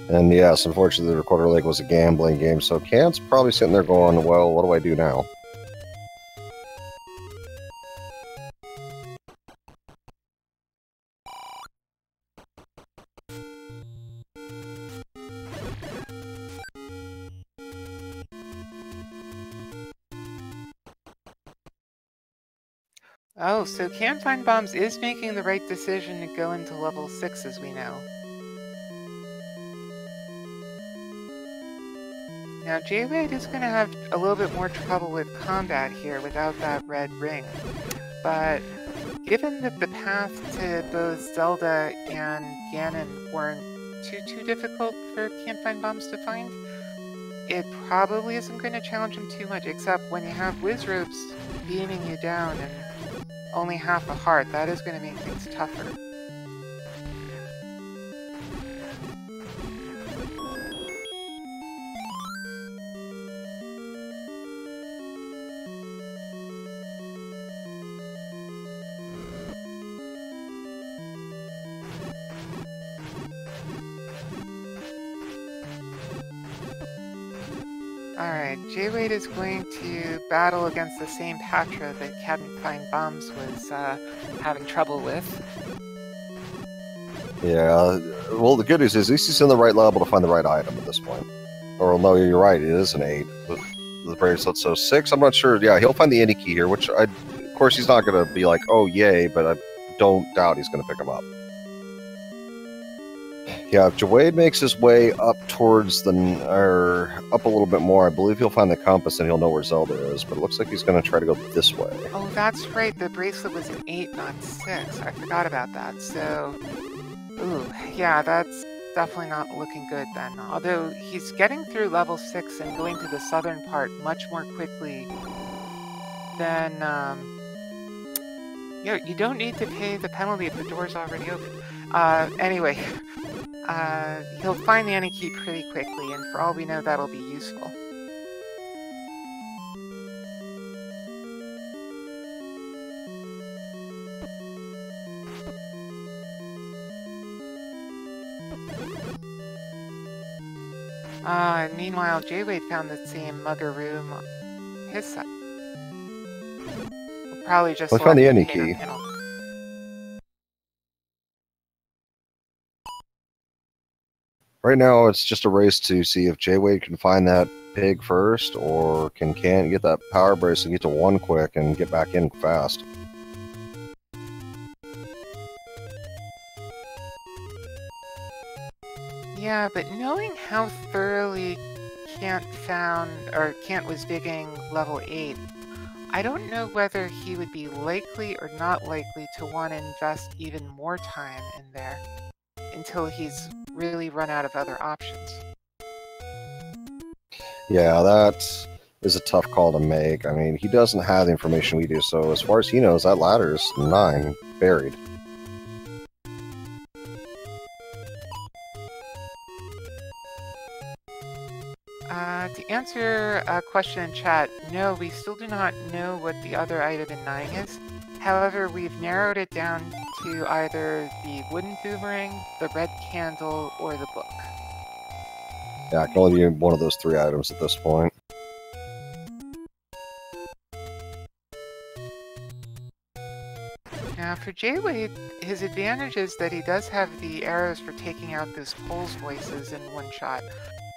And yes, unfortunately, the Recorder Lake was a gambling game, so Cant's probably sitting there going, well, what do I do now? Oh, so CantFindBombs is making the right decision to go into level 6, as we know. Now, jwade is going to have a little bit more trouble with combat here without that red ring. But given that the path to both Zelda and Ganon weren't too difficult for CantFindBombs to find, it probably isn't going to challenge him too much, except when you have Wizrobes beating you down and only half a heart, that is going to make things tougher. Alright, jwade is going to battle against the same Patra that CantFindBombs was having trouble with. Yeah, well, the good news is at least he's in the right level to find the right item at this point. Or, no, you're right, it is an 8 with the bracelet. So 6, I'm not sure. Yeah, he'll find the Indy key here, which, of course, he's not going to be like, oh, yay, but I don't doubt he's going to pick him up. Yeah, if jwade makes his way up towards up a little bit more, I believe he'll find the compass and he'll know where Zelda is, but it looks like he's going to try to go this way. Oh, that's right, the bracelet was an 8, not 6. I forgot about that, so... Ooh, yeah, that's definitely not looking good then. Although, he's getting through level 6 and going to the southern part much more quickly than, you don't need to pay the penalty if the door's already open. Anyway... he'll find the Annie key pretty quickly, and for all we know, that'll be useful. And meanwhile, jwade found the same mugger room on his side. We'll probably just found the Annie key. Right now, it's just a race to see if jwade can find that pig first, or can Cant get that power brace and get to 1 quick and get back in fast. Yeah, but knowing how thoroughly Cant was digging level 8, I don't know whether he would be likely or not likely to want to invest even more time in there until he's really run out of other options. Yeah, that is a tough call to make. I mean, he doesn't have the information we do, so as far as he knows, that ladder's 9, buried. To answer a question in chat, no, we still do not know what the other item in 9 is. However, we've narrowed it down to either the wooden boomerang, the red candle, or the book. Yeah, I can only do one of those 3 items at this point. Now for jwade, his advantage is that he does have the arrows for taking out those Pole's voices in one shot.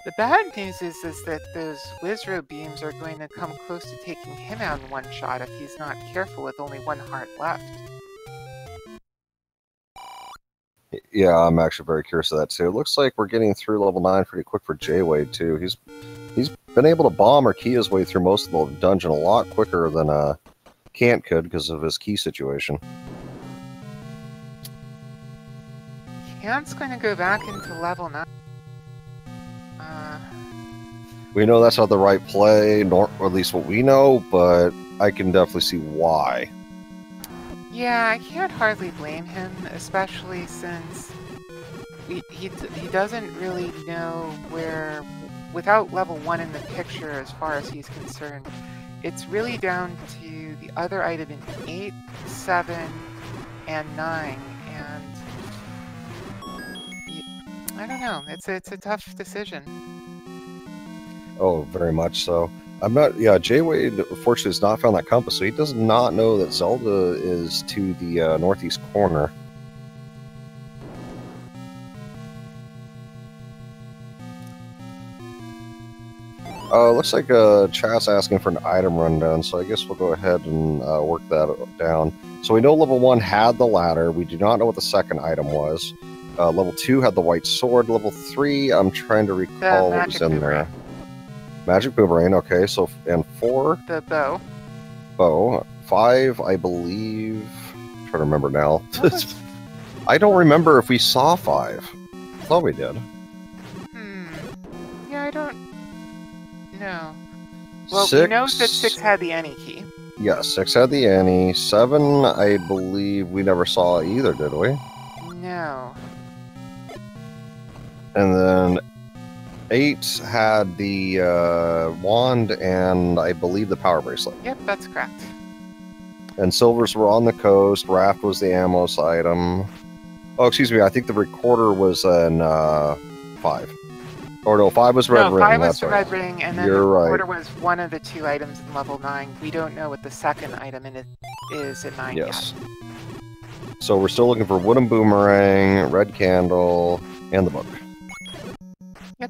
The bad news is that those Wizro beams are going to come close to taking him out in one shot if he's not careful with only 1 heart left. Yeah, I'm actually very curious of that too. It looks like we're getting through level 9 pretty quick for jwade too. He's been able to bomb or key his way through most of the dungeon a lot quicker than Cant could because of his key situation. Cant's going to go back into level 9. We know that's not the right play, or at least what we know, but I can definitely see why. Yeah, I can't hardly blame him, especially since he doesn't really know where, without level 1 in the picture as far as he's concerned, it's really down to the other item in 8, 7, and 9, and I don't know, it's a tough decision. Oh, very much so. I'm not. Yeah, jwade unfortunately has not found that compass, so he does not know that Zelda is to the northeast corner. Looks like chat's asking for an item rundown, so I guess we'll go ahead and work that down. So we know level 1 had the ladder. We do not know what the second item was. Level 2 had the white sword. Level 3, I'm trying to recall what was in there. Magic boomerang, okay, so, and 4? The bow. Bow. 5, I believe... I'm trying to remember now. I don't remember if we saw 5. I thought we did. Yeah, I don't know. Well, 6, we know that 6 had the any key. Yes, 6 had the any. 7, I believe we never saw either, did we? No. And then 8 had the wand and I believe the power bracelet. Yep, that's correct. And silvers were on the coast. Raft was the Amos item. Oh, excuse me. I think the recorder was in 5. Or no, 5 was red ring. 5 was that's the right. red ring, and then You're the right. recorder was one of the 2 items in level 9. We don't know what the second item in it is in 9 Yes. yet. So we're still looking for wooden boomerang, red candle, and the book.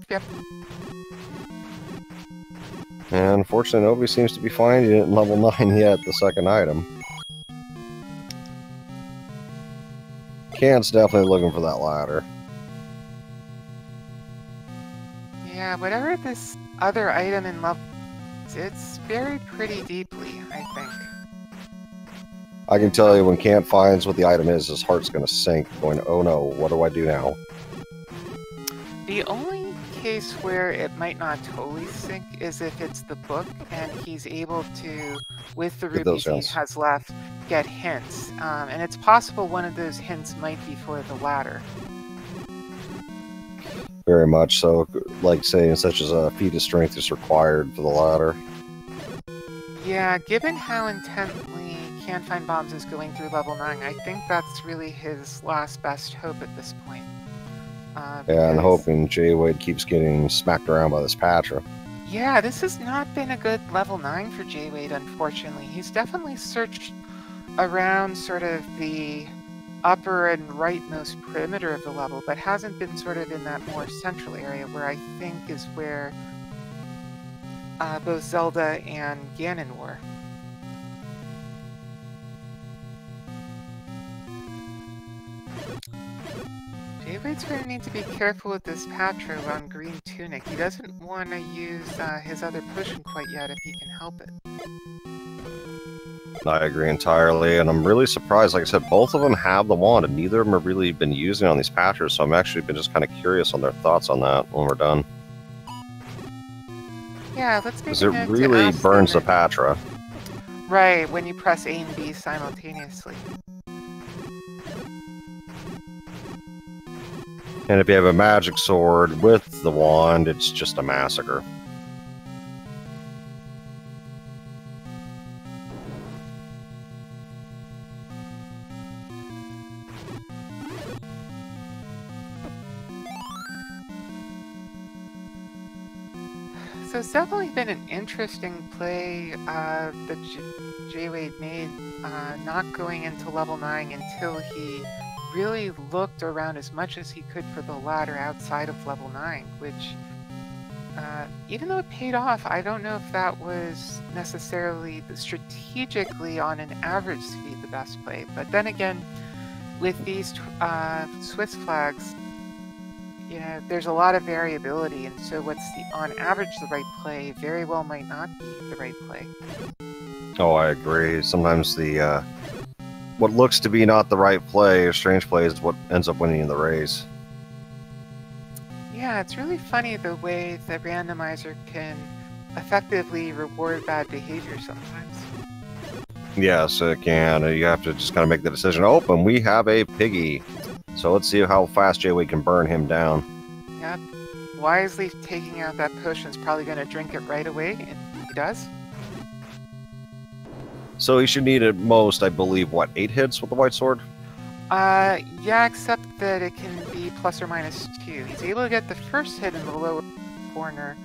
Yep. And unfortunately, nobody seems to be finding it in level 9 yet, the second item. Cant's definitely looking for that ladder. Yeah, whatever this other item in level, it's buried pretty deeply, I think. I can tell you when Cant finds what the item is, his heart's going to sink, going, oh no, what do I do now? The only case where it might not totally sink is if it's the book and he's able to, with the rubies he has left, get hints. And it's possible one of those hints might be for the ladder. Very much so, like saying such as a feat of strength is required for the ladder. Yeah, given how intently CantFindBombs is going through level 9, I think that's really his last best hope at this point. Yeah, and hoping jwade keeps getting smacked around by this Patra. Yeah, this has not been a good level 9 for jwade, unfortunately. He's definitely searched around sort of the upper and rightmost perimeter of the level, but hasn't been sort of in that more central area where I think is where both Zelda and Ganon were. jwade's going to need to be careful with this Patra on Green Tunic. He doesn't want to use his other potion quite yet if he can help it. I agree entirely, and I'm really surprised. Like I said, both of them have the wand, and neither of them have really been using it on these Patras, so I'm actually been just kind of curious on their thoughts on that when we're done. Yeah, let's make because it really burns the Patra. Right, when you press A and B simultaneously. And if you have a magic sword with the wand, it's just a massacre. So it's definitely been an interesting play that jwade made, not going into level 9 until he really looked around as much as he could for the ladder outside of level 9, which, even though it paid off, I don't know if that was necessarily strategically on an average speed the best play. But then again, with these Swiss flags, you know, there's a lot of variability, and so what's on average the right play very well might not be the right play. Oh, I agree. Sometimes the what looks to be not the right play or strange play is what ends up winning the race. Yeah, it's really funny the way the randomizer can effectively reward bad behavior sometimes. Yes, it can. You have to just kind of make the decision. Oh, and we have a piggy. So let's see how fast jwade can burn him down. Yep. Wisely taking out that potion is probably going to drink it right away, and he does. So he should need at most, I believe, what, 8 hits with the white sword? Yeah, except that it can be plus or minus 2. He's able to get the first hit in the lower corner,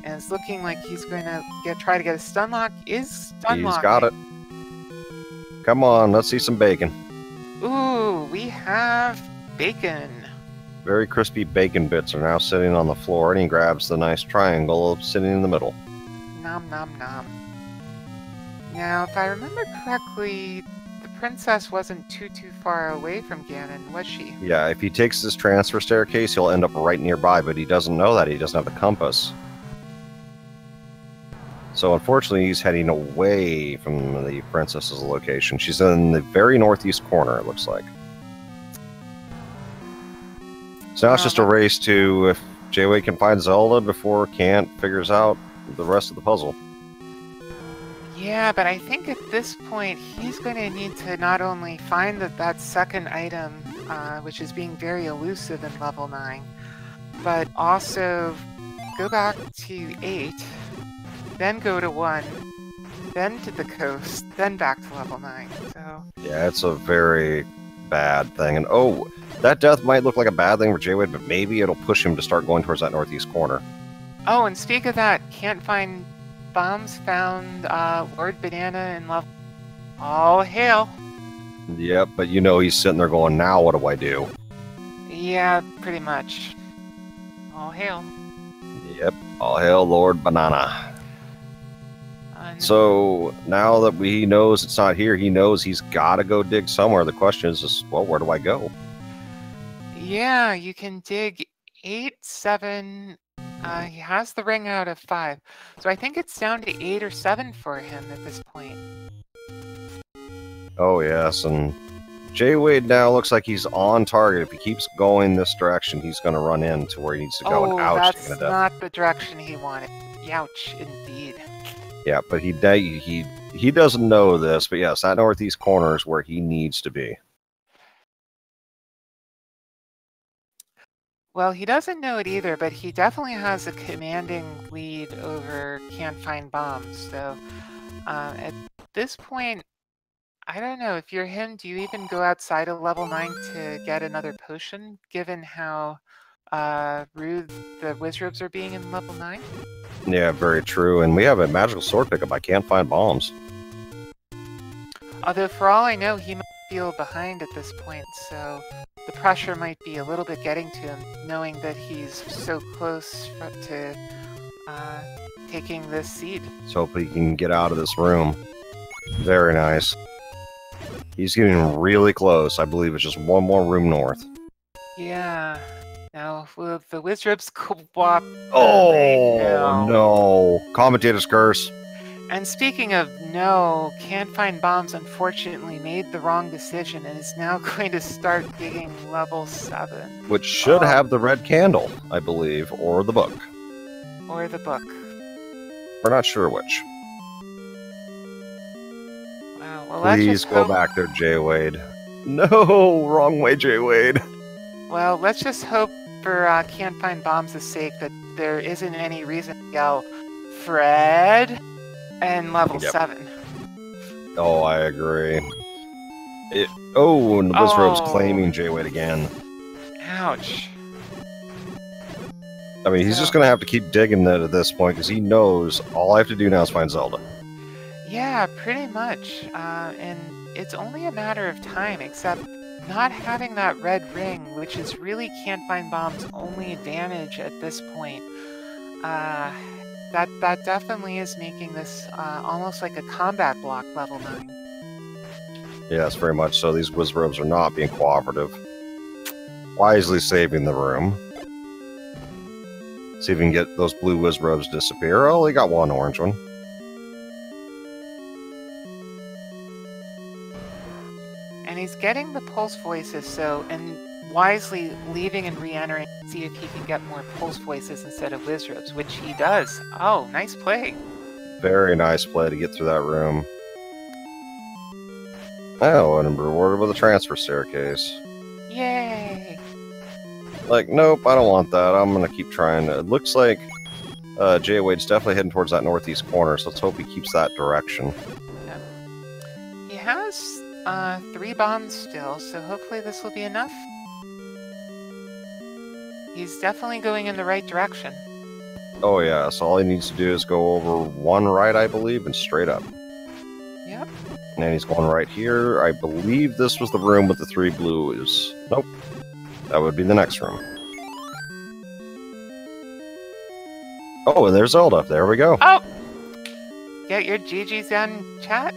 and it's looking like he's going to try to get a stun lock. Is stun lock? He's got it. Come on, let's see some bacon. Ooh, we have bacon. Very crispy bacon bits are now sitting on the floor, and he grabs the nice triangle sitting in the middle. Nom nom nom. Now, if I remember correctly, the princess wasn't too far away from Ganon, was she? Yeah, if he takes this transfer staircase, he'll end up right nearby, but he doesn't know that. He doesn't have the compass. So unfortunately, he's heading away from the princess's location. She's in the very northeast corner, it looks like. So now it's just a race to if jwade can find Zelda before Cant figures out the rest of the puzzle. Yeah, but I think at this point, he's going to need to not only find that second item, which is being very elusive in level 9, but also go back to 8, then go to 1, then to the coast, then back to level 9. So yeah, it's a very bad thing. And oh, that death might look like a bad thing for jwade, but maybe it'll push him to start going towards that northeast corner. Oh, and speak of that, CantFindBombs found Lord Banana in level. All hail. Yep, but you know he's sitting there going, now what do I do? Yeah, pretty much. All hail. Yep, all hail Lord Banana. So now that he knows it's not here, he knows he's got to go dig somewhere. The question is just, well, where do I go? Yeah, you can dig 8, 7. He has the ring out of 5. So I think it's down to 8 or 7 for him at this point. Oh, yes, and jwade now looks like he's on target. If he keeps going this direction, he's going to run into where he needs to go. Oh, and ouch, that's not the direction he wanted. Youch, indeed. Yeah, but he doesn't know this, but yes, that northeast corner is where he needs to be. Well, he doesn't know it either, but he definitely has a commanding lead over CantFindBombs. So at this point, I don't know. If you're him, do you even go outside of level 9 to get another potion, given how rude the wizards are being in level 9? Yeah, very true. And we have a magical sword pickup by CantFindBombs. Although, for all I know, he might feel behind at this point, so the pressure might be a little bit getting to him, knowing that he's so close to taking this seed. So hopefully he can get out of this room. Very nice. He's getting really close. I believe it's just one more room north. Yeah. Now, will the wizards co-op? Oh, no. Commentator's curse. And speaking of no, CantFindBombs unfortunately made the wrong decision and is now going to start digging level 7. Which should have the red candle, I believe, or the book. Or the book. We're not sure which. Wow, well, please go back there, jwade. No, wrong way, jwade. Well, let's just hope for CantFindBombs' sake that there isn't any reason to yell, Fred, and level 7. Oh, I agree. And the Blizzrobe's claiming jwade again. Ouch. I mean, he's just going to have to keep digging that at this point, because he knows all I have to do now is find Zelda. Yeah, pretty much. And it's only a matter of time, except not having that red ring, which is really CantFindBombs' only advantage at this point. That definitely is making this almost like a combat block level 9. Yes, very much so. These Wizrobes are not being cooperative. Wisely saving the room. See if we can get those blue Wizrobes disappear. Oh, he got one orange one. And he's getting the pulse voices, so, and wisely leaving and re-entering, see if he can get more pulse voices instead of Wizrobes, which he does. Oh, nice play. Very nice play to get through that room. Oh, and I'm rewarded with a transfer staircase. Yay! Like, nope, I don't want that. I'm gonna keep trying. It looks like jwade's definitely heading towards that northeast corner, so let's hope he keeps that direction. Yep. He has 3 bombs still, so hopefully this will be enough. He's definitely going in the right direction. Oh yeah, so all he needs to do is go over one right, I believe, and straight up. Yep. And he's going right here. I believe this was the room with the 3 blues. Nope. That would be the next room. Oh, and there's Zelda. There we go. Oh! Get your GG's down, chat.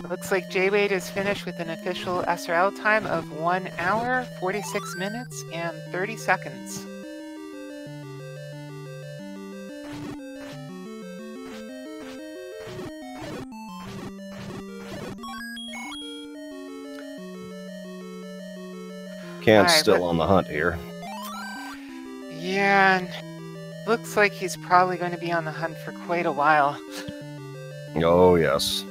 Looks like jwade is finished with an official SRL time of 1 hour, 46 minutes, and 30 seconds. Cant's still on the hunt here. Yeah, and looks like he's probably going to be on the hunt for quite a while. Oh, yes.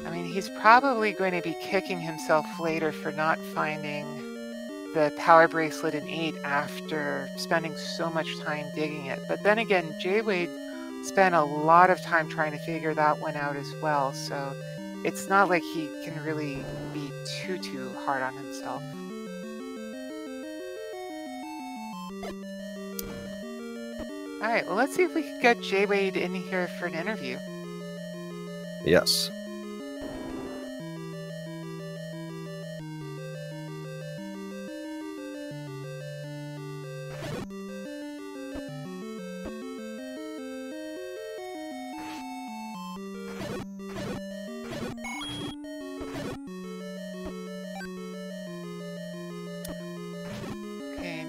I mean, he's probably going to be kicking himself later for not finding the power bracelet in 8 after spending so much time digging it. But then again, jwade spent a lot of time trying to figure that one out as well, so it's not like he can really be too hard on himself. Alright, well, let's see if we can get jwade in here for an interview. Yes.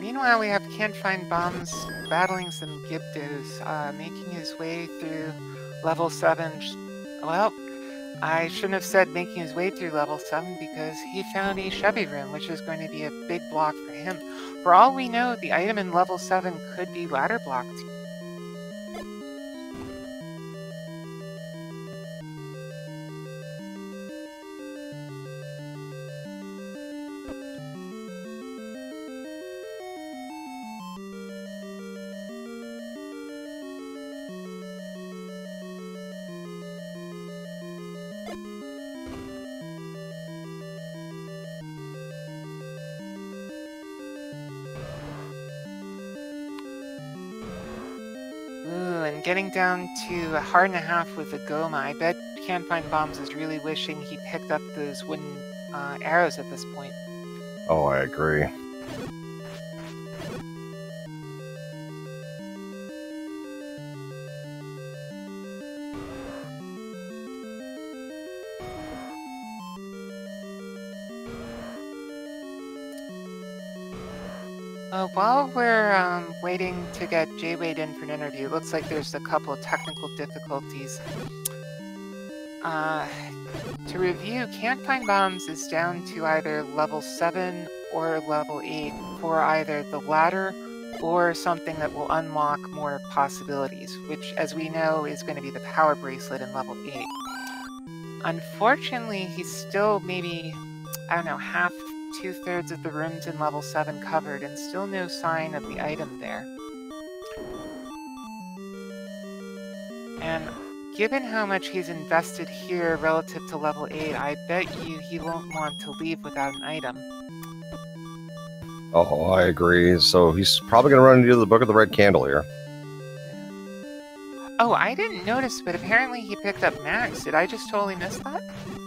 Meanwhile, we have CantFindBombs battling some Gibdos, making his way through level 7. Well, I shouldn't have said making his way through level 7 because he found a Chevy room, which is going to be a big block for him. For all we know, the item in level 7 could be ladder blocked. And getting down to a heart and a half with the Goma, I bet CantFindBombs is really wishing he picked up those wooden arrows at this point. Oh, I agree. While we're waiting to get jwade in for an interview, it looks like there's a couple of technical difficulties. To review, CantFindBombs is down to either level 7 or level 8 for either the ladder or something that will unlock more possibilities, which, as we know, is going to be the power bracelet in level 8. Unfortunately, he's still maybe, I don't know, half, 2/3 of the rooms in level 7 covered, and still no sign of the item there. And given how much he's invested here relative to level 8, I bet you he won't want to leave without an item. Oh, I agree. So he's probably going to run into the Book of the Red Candle here. Oh, I didn't notice, but apparently he picked up Max. Did I just totally miss that?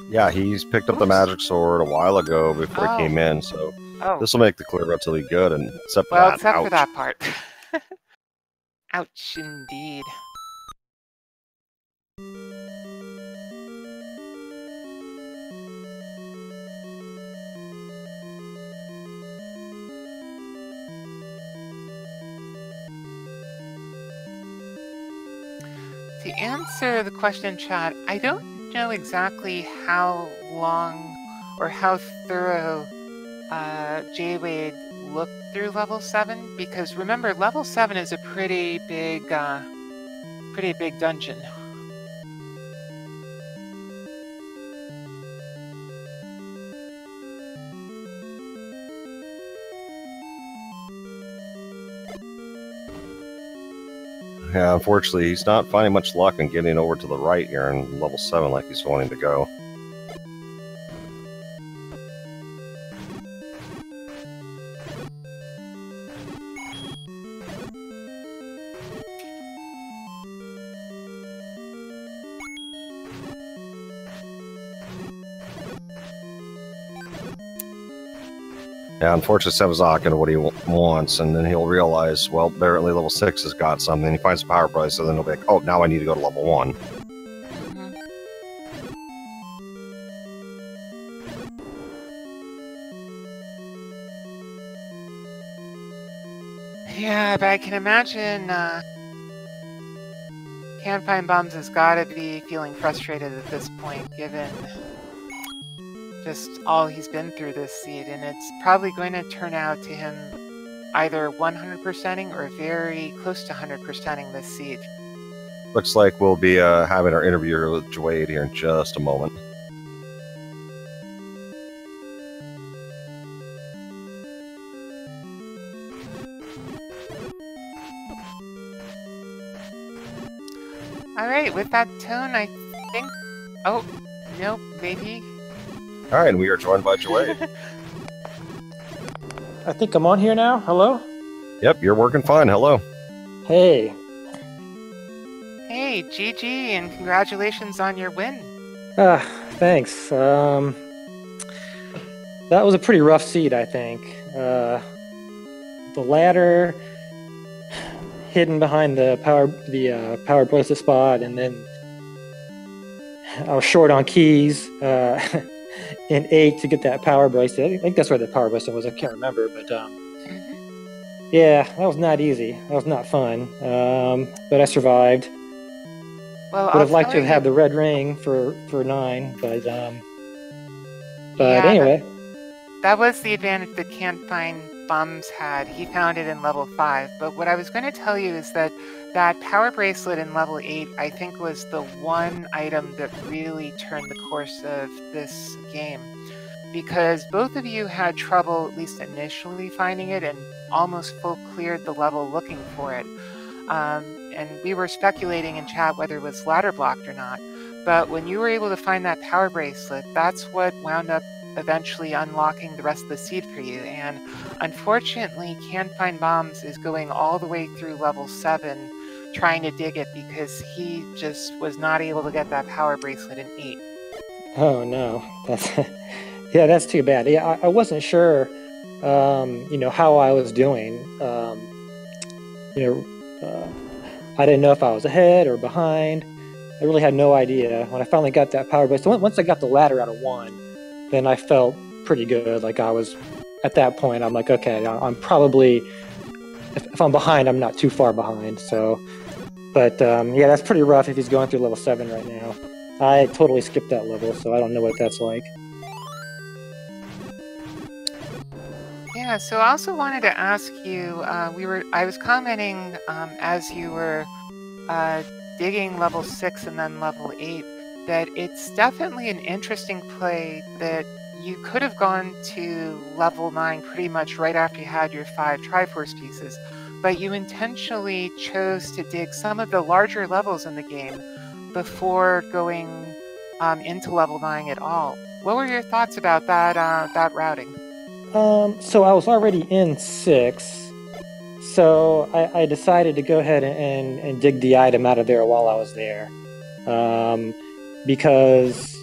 Yeah, he's picked up the magic sword a while ago before he came in, so this will make the clear relatively good, and except for that, except ouch. for that part. Ouch, indeed. To answer the question, chat, I don't know exactly how long or how thorough jwade looked through level 7, because remember, level 7 is a pretty big dungeon. Yeah, unfortunately, he's not finding much luck in getting over to the right here in level 7 like he's wanting to go. Yeah, unfortunately, Seven's not going to what he wants, and then he'll realize, well, apparently level 6 has got something. He finds a power price, so then he'll be like, oh, now I need to go to level 1. Yeah, but I can imagine CantFindBombs has got to be feeling frustrated at this point, given just all he's been through this seed, and it's probably going to turn out to him either 100%ing or very close to 100%ing this seed. Looks like we'll be having our interview with Jwade here in just a moment. Alright, with that tone, I think... Oh, nope, maybe. Alright, and we are joined by Jwade. I think I'm on here now. Hello? Yep, you're working fine. Hello. Hey. Hey, GG, and congratulations on your win. Thanks. That was a pretty rough seed, I think. The ladder hidden behind the power bracelet spot, and then I was short on keys in 8 to get that power bracelet. I think that's where the power bracelet was. I can't remember, but yeah, that was not easy. That was not fun. But I survived. Well, would have liked to have had the red ring for 9, but yeah, anyway. That was the advantage that CantFindBombs had. He found it in level 5. But what I was going to tell you is that that power bracelet in level 8, I think, was the one item that really turned the course of this game. Because both of you had trouble, at least initially, finding it and almost full cleared the level looking for it. And we were speculating in chat whether it was ladder blocked or not. But when you were able to find that power bracelet, that's what wound up eventually unlocking the rest of the seed for you. And unfortunately, CantFindBombs is going all the way through level 7 trying to dig it because he just was not able to get that power bracelet in 8. Oh no, yeah, that's too bad. Yeah, I wasn't sure, how I was doing. I didn't know if I was ahead or behind. I really had no idea. When I finally got that power bracelet, once I got the ladder out of 1, then I felt pretty good. Like I was, at that point, I'm like, okay, I'm probably, if I'm behind, I'm not too far behind. So, but yeah, that's pretty rough if he's going through level 7 right now. I totally skipped that level, so I don't know what that's like. Yeah, so I also wanted to ask you, I was commenting as you were digging level 6 and then level 8, that it's definitely an interesting play that you could have gone to level 9 pretty much right after you had your 5 Triforce pieces, but you intentionally chose to dig some of the larger levels in the game before going into level 9 at all. What were your thoughts about that routing? So I was already in 6, so I decided to go ahead and dig the item out of there while I was there. Because,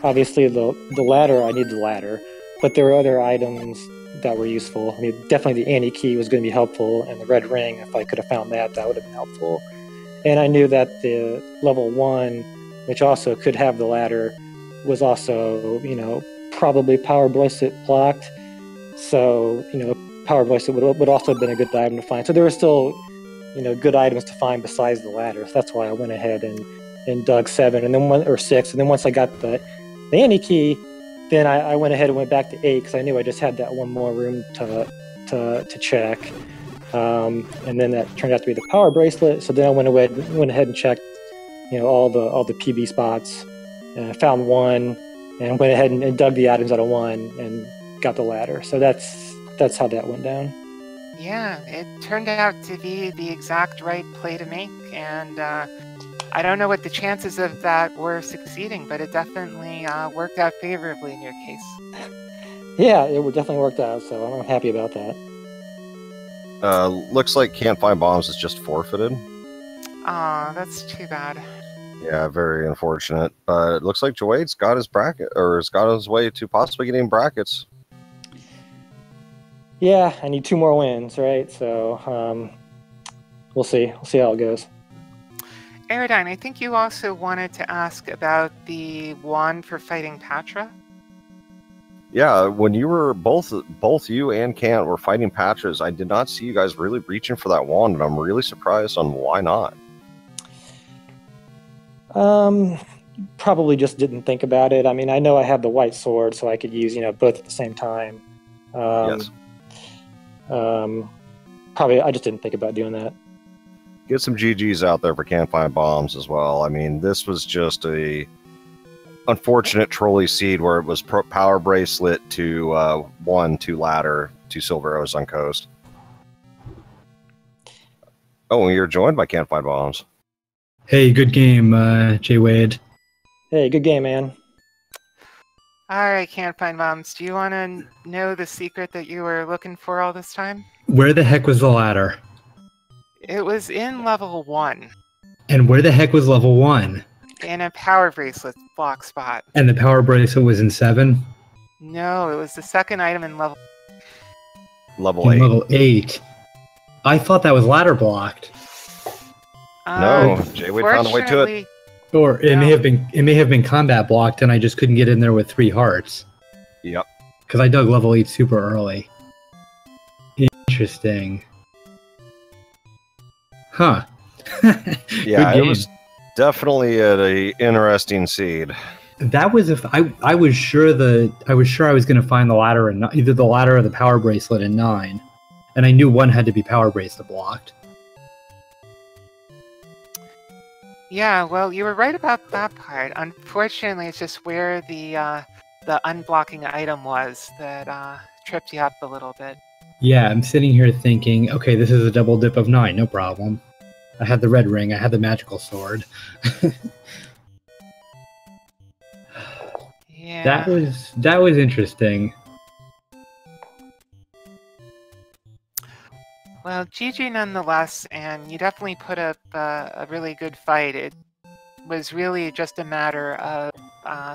obviously the ladder, I need the ladder, but there were other items that were useful. I mean, definitely the Annie key was going to be helpful, and the red ring, if I could have found that would have been helpful. And I knew that the level 1, which also could have the ladder, was also, probably power bracelet blocked. So, power bracelet would also have been a good item to find. So there were still, good items to find besides the ladder. So that's why I went ahead and dug 7, and then 6, and then once I got the Annie key, then I went ahead and went back to 8 because I knew I just had that one more room to check. And then that turned out to be the power bracelet. So then I went ahead and checked, all the PB spots, and I found 1, and went ahead and dug the items out of 1 and got the ladder. So that's how that went down. Yeah, it turned out to be the exact right play to make, and I don't know what the chances of that were succeeding, but it definitely worked out favorably in your case. Yeah, it definitely worked out, so I'm happy about that. Looks like CantFindBombs is just forfeited. Aw, that's too bad. Yeah, very unfortunate. But it looks like jwade's got his bracket, or has got his way to possibly getting brackets. Yeah, I need 2 more wins, right? So we'll see. We'll see how it goes. Aerodyne, I think you also wanted to ask about the wand for fighting Patra. Yeah, when you were both you and Cant were fighting Patras, I did not see you guys really reaching for that wand, and I'm really surprised on why not. Probably just didn't think about it. I mean, I know I have the white sword, so I could use, both at the same time. Yes. Probably I just didn't think about doing that. Get some GGs out there for CantFindBombs as well. I mean, this was just a unfortunate trolley seed where it was power bracelet to 1, 2 ladder, 2 silver arrows on coast. Oh, and you're joined by CantFindBombs. Hey, good game, jwade. Hey, good game, man. All right, CantFindBombs, do you want to know the secret that you were looking for all this time? Where the heck was the ladder? It was in level 1. And where the heck was level 1? In a power bracelet block spot. And the power bracelet was in 7? No, it was the second item in level 8. Level 8. I thought that was ladder blocked. No, jwade found a way to it. Or it may have been combat blocked, and I just couldn't get in there with 3 hearts. Yep. Because I dug level 8 super early. Interesting. Huh. Yeah, it was definitely an interesting seed. That was I was sure I was going to find the ladder in either the ladder or the power bracelet in 9, and I knew one had to be power bracelet blocked. Yeah, well, you were right about that part. Unfortunately, it's just where the unblocking item was that tripped you up a little bit. Yeah, I'm sitting here thinking, okay, this is a double dip of 9, no problem. I had the red ring, I had the magical sword. Yeah. That was interesting. Well, GG nonetheless, and you definitely put up a really good fight. It was really just a matter of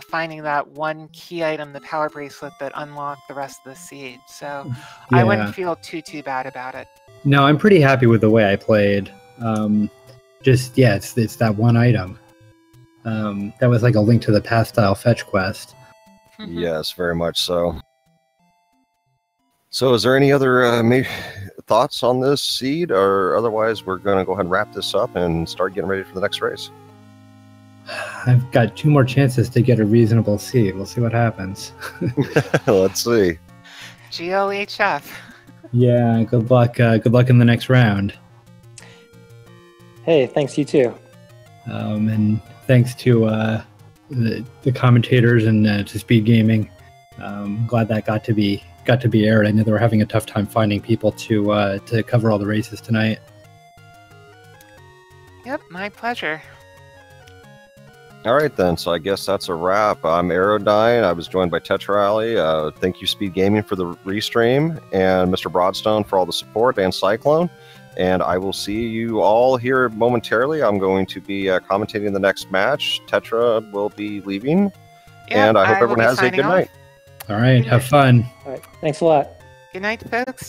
finding that one key item, the power bracelet, that unlocked the rest of the seed. So Yeah. I wouldn't feel too bad about it. No, I'm pretty happy with the way I played. It's that one item. That was like a Link to the Past style fetch quest. Yes, very much so. So is there any other maybe thoughts on this seed, or otherwise we're going to go ahead and wrap this up and start getting ready for the next race? I've got 2 more chances to get a reasonable seed. We'll see what happens. Let's see. GLHF. Yeah, good luck. Good luck in the next round. Hey, thanks, you too. And thanks to the commentators and to Speed Gaming. Glad that got to be aired. I know they were having a tough time finding people to cover all the races tonight. Yep, my pleasure. All right, then. So I guess that's a wrap. I'm Aerodyne. I was joined by Tetra Alley. Thank you, Speed Gaming, for the restream, and Mr. Broadstone for all the support, and Cyclone. And I will see you all here momentarily. I'm going to be commentating the next match. Tetra will be leaving. And I hope everyone has a good night. All right. Have fun. All right. Thanks a lot. Good night, folks.